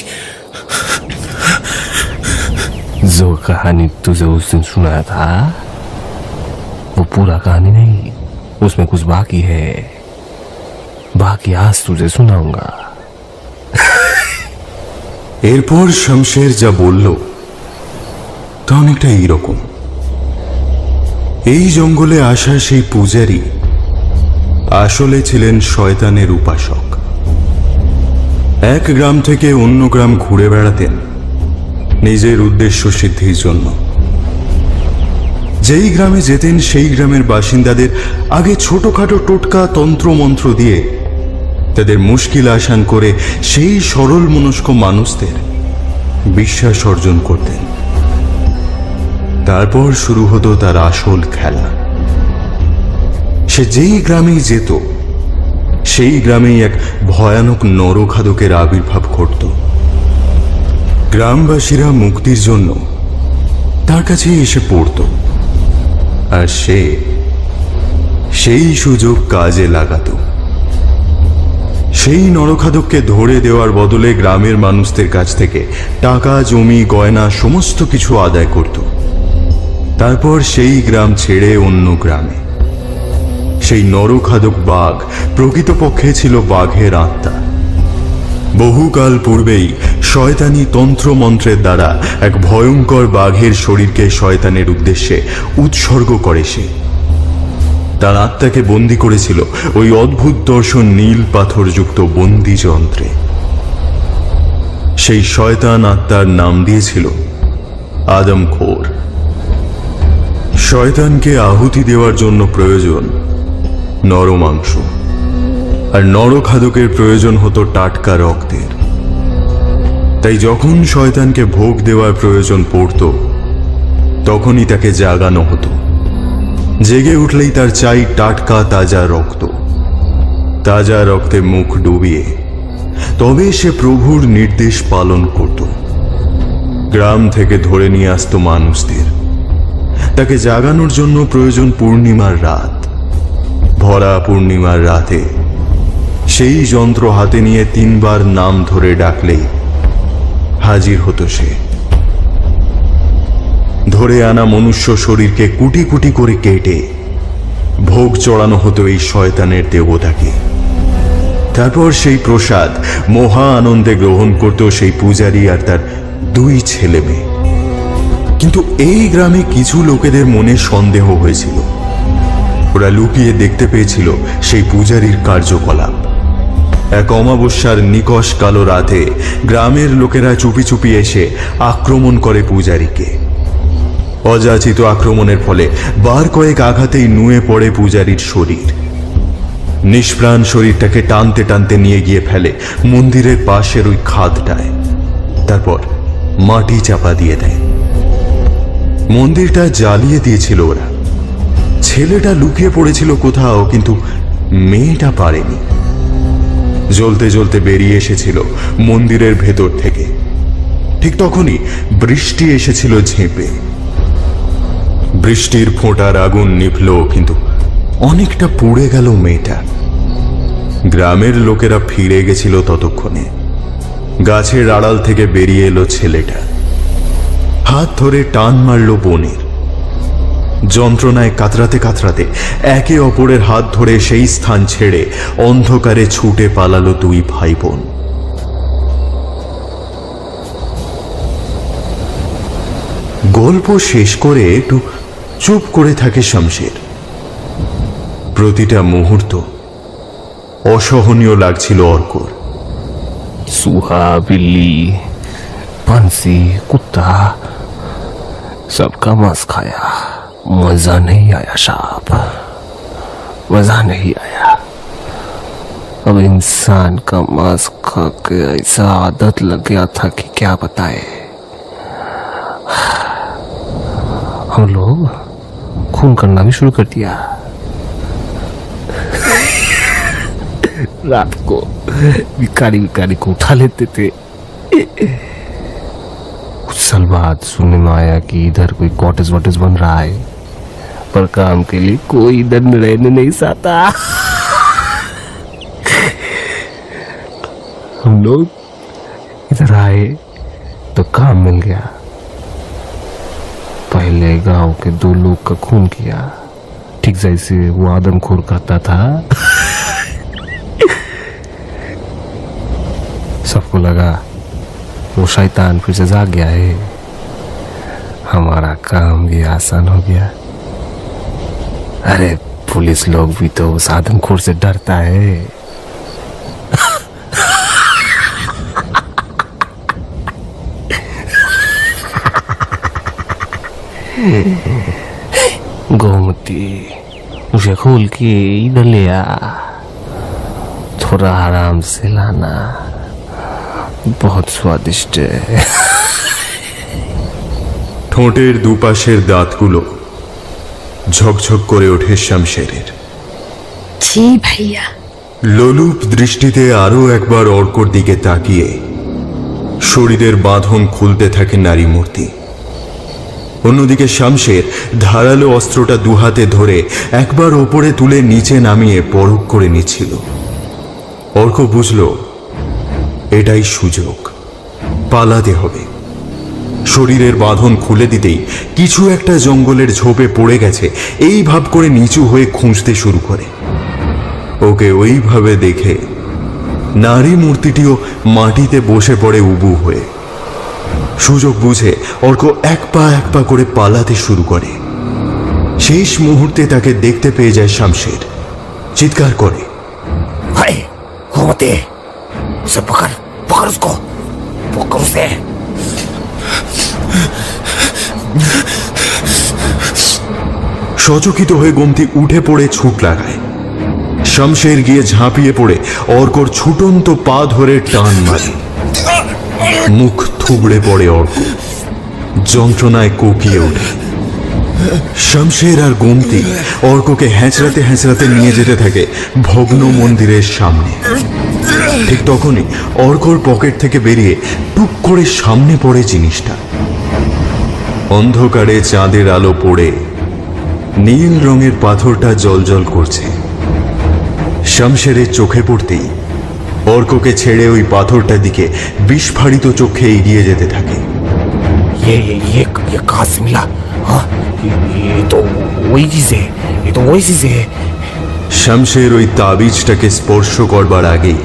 जो कहानी तुझे उस दिन सुनाया था वो पूरा कहानी नहीं, उसमें कुछ बाकी है। बाकी आज तुझे सुनाऊंगा। এরপর শমশের যা বলল তা অনেকটা এইরকম। এই জঙ্গলে আসা সেই পূজারী আসলে ছিলেন শয়তানের উপাসক। এক গ্রাম থেকে অন্য গ্রাম ঘুরে বেড়াতেন নিজের উদ্দেশ্য সিদ্ধির জন্য। যেই গ্রামে যেতেন সেই গ্রামের বাসিন্দাদের আগে ছোটখাটো টোটকা তন্ত্রমন্ত্র দিয়ে তাদের মুশকিল আসান করে সেই সরল মনস্ক মানুষদের বিশ্বাস অর্জন করতেন। তারপর শুরু হতো তার আসল খেলা। সে যেই গ্রামেই যেত সেই গ্রামেই এক ভয়ানক নরখাদকের আবির্ভাব ঘটত। গ্রামবাসীরা মুক্তির জন্য তার কাছে এসে পড়ত, আর সে সেই সুযোগ কাজে লাগাতো। সেই নরখাদককে ধরে দেওয়ার বদলে গ্রামের মানুষদের কাছ থেকে টাকা, জমি, গয়না সমস্ত কিছু আদায় করত। তারপর সেই গ্রাম ছেড়ে অন্য গ্রামে। সেই নরখাদক বাঘ প্রকৃতপক্ষে ছিল বাঘের আত্মা। বহুকাল পূর্বেই শয়তানি তন্ত্রমন্ত্রের দ্বারা এক ভয়ঙ্কর বাঘের শরীরকে শয়তানের উদ্দেশ্যে উৎসর্গ করে সে। তার আত্মাকে বন্দী করেছিল ওই অদ্ভুত দর্শন নীল পাথরযুক্ত বন্দি যন্ত্রে। সেই শয়তান আত্মার নাম দিয়েছিল আদমখোর। শয়তানকে আহুতি দেওয়ার জন্য প্রয়োজন নরমাংস, আর নরখাদকের প্রয়োজন হতো টাটকা রক্তের। তাই যখন শয়তানকে ভোগ দেওয়ার প্রয়োজন পড়ত তখনই তাকে জাগানো হতো। জেগে উঠলেই তার চাই টাটকা তাজা রক্ত। তাজা রক্তে মুখ ডুবিয়ে তবে সে প্রভুর নির্দেশ পালন করত। গ্রাম থেকে ধরে নিয়ে আসতো মানুষদের। তাকে জাগানোর জন্য প্রয়োজন পূর্ণিমার রাত। ভরা পূর্ণিমার রাতে সেই যন্ত্র হাতে নিয়ে 3 বার নাম ধরে ডাকলেই হাজির হতো সে। ধরে আনা মনুষ্য শরীরকে কুটি কুটি করে কেটে ভোগ চড়ানো হতো এই শয়তানের দেবতাকে। তারপর সেই প্রসাদ মহা আনন্দে গ্রহণ করত সেই পূজারী আর তার 2 ছেলে মেয়ে। কিন্তু এই গ্রামে কিছু লোকেদের মনে সন্দেহ হয়েছিল। ওরা লুকিয়ে দেখতে পেয়েছিল সেই পূজারীর কার্যকলাপ। এক অমাবস্যার নিকষ কালো রাতে গ্রামের লোকেরা চুপি চুপি এসে আক্রমণ করে পূজারীকে। অযাচিত আক্রমণের ফলে বার কয়েক আঘাতেই নুয়ে পড়ে পূজারীর শরীর। নিষ্প্রাণ শরীরটাকে টানতে টানতে নিয়ে গিয়ে ফেলে মন্দিরের পাশের ওই খাদটায়। তারপর মাটি চাপা দিয়ে দেয়। মন্দিরটা জ্বালিয়ে দিয়েছিল ওরা। ছেলেটা লুকিয়ে পড়েছিল কোথাও, কিন্তু মেয়েটা পারেনি। জ্বলতে জ্বলতে বেরিয়ে এসেছিল মন্দিরের ভেতর থেকে। ঠিক তখনই বৃষ্টি এসেছিল ঝেঁপে। বৃষ্টির ফোঁটার আগুন নিভল, কিন্তু অনেকটা পুড়ে গেল মেয়েটা। গ্রামের লোকেরা ফিরে গেছিল ততক্ষণে। গাছের আড়াল থেকে বেরিয়ে এলো ছেলেটা। হাত ধরে টান মারল বোনের। যন্ত্রণায় কাতরাতে কাতরাতে একে অপরের হাত ধরে সেই স্থান ছেড়ে অন্ধকারে ছুটে পালালো 2 ভাই বোন। গল্প শেষ করে একটু চুপ করে থাকে শমশের। প্রতিটা মুহূর্ত অসহনীয় লাগছিল অর্কর। सूहा, बिल्ली, पंसी, कुत्ता सबका मांस खाया, मजा नहीं आया साहब, मजा नहीं आया। अब इंसान का मांस खा के ऐसा आदत लग गया था कि क्या बताए। हम लोग खून करना भी शुरू कर दिया। रात को भिखारी भिखारी को उठा लेते थे। कुछ साल बाद सुनने में आया कि इधर कोई कॉटेज वॉटेज बन रहा है, पर काम के लिए कोई इधर रहने नहीं चाहता। हम लोग इधर आए तो काम मिल गया। पहले गांव के 2 लोग का खून किया, ठीक जैसे वो आदमखोर करता था। सबको लगा वो शैतान फिर से जाग गया है। हमारा काम भी आसान हो गया। अरे पुलिस लोग भी तो उस आदमखोर से डरता है। गोमती उसे खोल के इधर ले आ, थोड़ा आराम से लाना, बहुत स्वादिष्ट है। ঠোঁটের দুপাশের দাঁতগুলো ঝকঝক করে ওঠে শামশেরের। जी भैया। লোলুপ দৃষ্টিতে আরো একবার অর্কর দিকে তাকিয়ে শরীরের বাঁধন খুলতে থাকে নারী মূর্তি। অন্যদিকে শামশের ধারালো অস্ত্রটা দুহাতে ধরে একবার ওপরে তুলে নিচে নামিয়ে পরখ করে নিচ্ছিল। অর্ক বুঝল এটাই সুযোগ, পালাতে হবে। শরীরের বাঁধন খুলে দিতেই কিছু একটা জঙ্গলের ঝোপে পড়ে গেছে এই ভাব করে নিচু হয়ে খুঁজতে শুরু করে। ওকে ওইভাবে দেখে নারী মূর্তিটিও মাটিতে বসে পড়ে উবু হয়ে। সুযোগ বুঝে অর্ক এক পা করে পালাতে শুরু করে। শেষ মুহূর্তে তাকে দেখতে পেয়ে যায় শামশের। চিৎকার করে, हाय घूमते उसे पकड़ पकड़ उसको पकड़ उसे। সচকিত হয়ে গোমতি উঠে পড়ে ছুট লাগায়। শামশের গিয়ে ঝাঁপিয়ে পড়ে অর্কর ছুটন্ত পা ধরে টান মারে। মুখ থুবড়ে পড়ে অর্ক, যন্ত্রণায় কোকিয়ে ওঠে। শামশের আর গোমতি অর্ককে হ্যাঁচড়াতে হ্যাঁচড়াতে নিয়ে যেতে থাকে ভগ্ন মন্দিরের সামনে। ঠিক তখনই অর্কর পকেট থেকে বেরিয়ে টুক করে সামনে পড়ে জিনিসটা। অন্ধকারে চাঁদের আলো পড়ে নীল রঙের পাথরটা জ্বলজ্বল করছে। শামশেরের চোখে পড়তেই অর্ককে ছেড়ে ওই পাথরটার দিকে বিস্ফারিত চোখে এগিয়ে যেতে থাকে। ये कहाँ से मिला? हाँ ये तो वही चीज है, ये तो वही चीज है। শামশের ওই তাবিজটাকে স্পর্শ করবার আগেই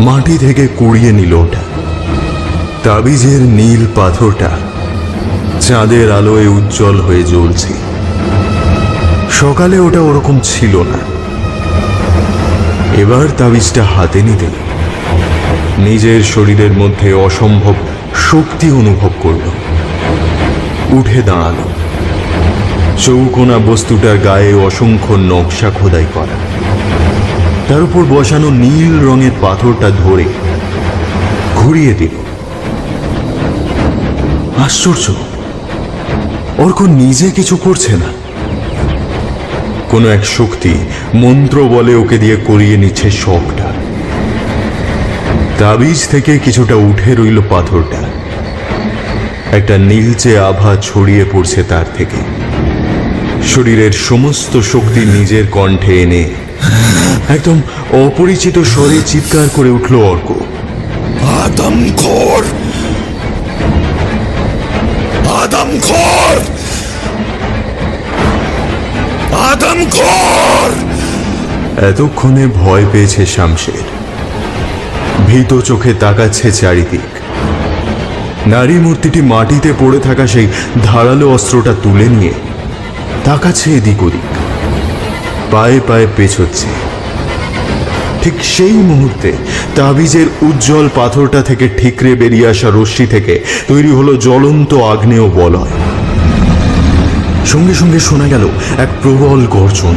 মাটি থেকে কুড়িয়ে নিল ওটা। তাবিজের নীল পাথরটা চাঁদের আলোয় উজ্জ্বল হয়ে জ্বলছে। সকালে ওটা ওরকম ছিল না। এবার তাবিজটা হাতে নিতে নিজের শরীরের মধ্যে অসম্ভব শক্তি অনুভব করল। উঠে দাঁড়ালো। চৌকোনা বস্তুটার গায়ে অসংখ্য নকশা খোদাই করা। তার উপর বসানো নীল রঙের পাথরটা ধরে ঘুরিয়ে দিল। আশ্চর্য, অর্ক নিজে কিছু করছে না, কোনো এক শক্তি মন্ত্র বলে ওকে দিয়ে করিয়ে নিচ্ছে সবটা। তাবিজ থেকে কিছুটা উঠে রইল পাথরটা। একটা নীলচে আভা ছড়িয়ে পড়ছে তার থেকে। শরীরের সমস্ত শক্তি নিজের কণ্ঠে এনে একদম অপরিচিত স্বরে চিৎকার করে উঠল অর্ক, আদমখোর, আদমখোর, আদমখোর। এতক্ষণে ভয় পেয়েছে শামশের। ভীত চোখে তাকাচ্ছে চারিদিক। নারী মূর্তিটি মাটিতে পড়ে থাকা সেই ধারালো অস্ত্রটা তুলে নিয়ে তাকাচ্ছে এদিক ওদিক, পায়ে পায়ে পেছোচ্ছে। ঠিক সেই মুহূর্তে তাবিজের উজ্জ্বল পাথরটা থেকে ঠিকরে বেরিয়ে আসা রশ্মি থেকে তৈরি হলো জ্বলন্ত আগ্নেয় বলয়। সঙ্গে সঙ্গে শোনা গেল এক প্রবল গর্জন।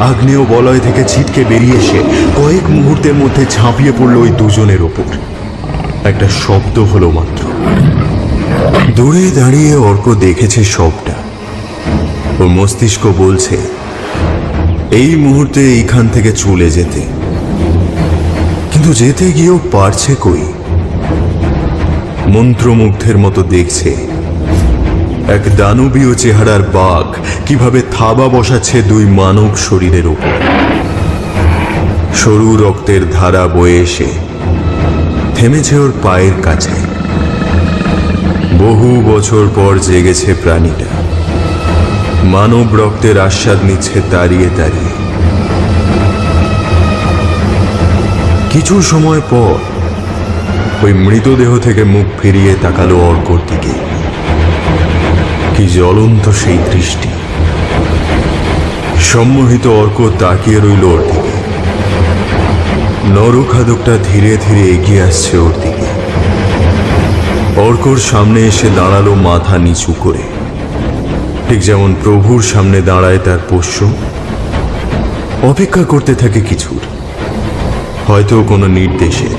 আগ্নেয় বলয় থেকে ছিটকে বেরিয়ে এসে কয়েক মুহূর্তের মধ্যে ঝাঁপিয়ে পড়ল ওই দুজনের ওপর। একটা শব্দ হলো মাত্র। দূরে দাঁড়িয়ে অর্ক দেখেছে সবটা। ওর মস্তিষ্ক বলছে এই মুহূর্তে এইখান থেকে চলে যেতে, কিন্তু যেতে গিয়েও পারছে কই। মন্ত্রমুগ্ধের মতো দেখছে এক দানবীয় চেহারার বাঘ কিভাবে থাবা বসাচ্ছে দুই মানব শরীরের উপর। সরু রক্তের ধারা বয়ে এসে থেমেছে ওর পায়ের কাছে। বহু বছর পর জেগেছে প্রাণীটা। মানব রক্তের আস্বাদ নিচ্ছে দাঁড়িয়ে দাঁড়িয়ে। কিছু সময় পর ওই মৃতদেহ থেকে মুখ ফিরিয়ে তাকালো অর্কর দিকে। কি জ্বলন্ত সেই দৃষ্টি! সম্মোহিত অর্ক তাকিয়ে রইল ওর দিকে। নরখাদকটা ধীরে ধীরে এগিয়ে আসছে ওর দিকে। অর্কর সামনে এসে দাঁড়ালো মাথা নিচু করে। ঠিক যেমন প্রভুর সামনে দাঁড়ায় তার পোষ্য, অপেক্ষা করতে থাকে কিছুর, হয়তো কোনো নির্দেশের।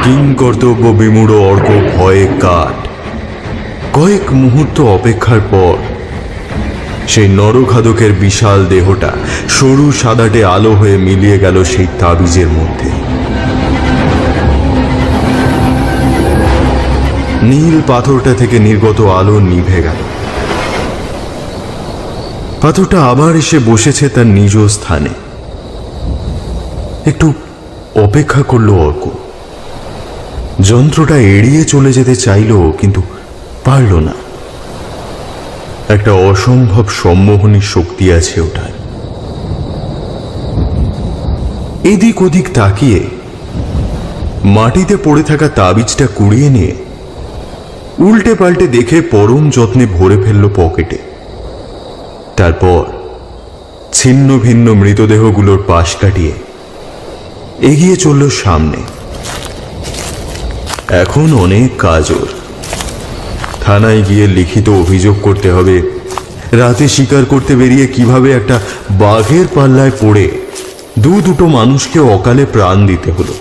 কিং কর্তব্য বিমূঢ় অর্ক ভয়ে কাঠ। কয়েক মুহূর্ত অপেক্ষার পর সেই নরখাদকের বিশাল দেহটা সরু সাদাটে আলো হয়ে মিলিয়ে গেল সেই তাবিজের মধ্যে। নীল পাথরটা থেকে নির্গত আলো নিভে গেল। পাথরটা আবার এসে বসেছে তার নিজ স্থানে। একটু অপেক্ষা করলো অর্ক। যন্ত্রটা এড়িয়ে চলে যেতে চাইল, কিন্তু পারল না। একটা অসম্ভব সম্মোহনী শক্তি আছে ওটার। এদিক ওদিক তাকিয়ে মাটিতে পড়ে থাকা তাবিজটা কুড়িয়ে নিয়ে উল্টে পাল্টে দেখে পরম যত্নে ভরে ফেলল পকেটে। তারপর ছিন্ন ভিন্ন মৃতদেহগুলোর পাশ কাটিয়ে এগিয়ে চলল সামনে। এখন অনেক কাজ ওর। থানায় গিয়ে লিখিত অভিযোগ করতে হবে রাতে শিকার করতে বেরিয়ে কিভাবে একটা বাঘের পাল্লায় পড়ে দুটো মানুষকে অকালে প্রাণ দিতে হলো।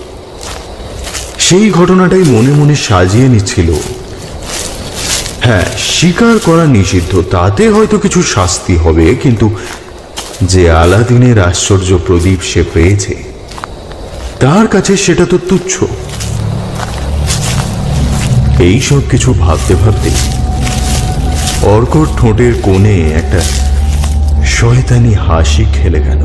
সেই ঘটনাটাই মনে মনে সাজিয়ে নিচ্ছিল। হ্যাঁ, শিকার করা নিষিদ্ধ, তাতে হয়তো কিছু শাস্তি হবে, কিন্তু যে আলাদিনের আশ্চর্য প্রদীপ সে পেয়েছে তার কাছে সেটা তো তুচ্ছ। এই সব কিছু ভাবতে ভাবতে অর্কর ঠোঁটের কোণে একটা শয়তানি হাসি খেলে গেল।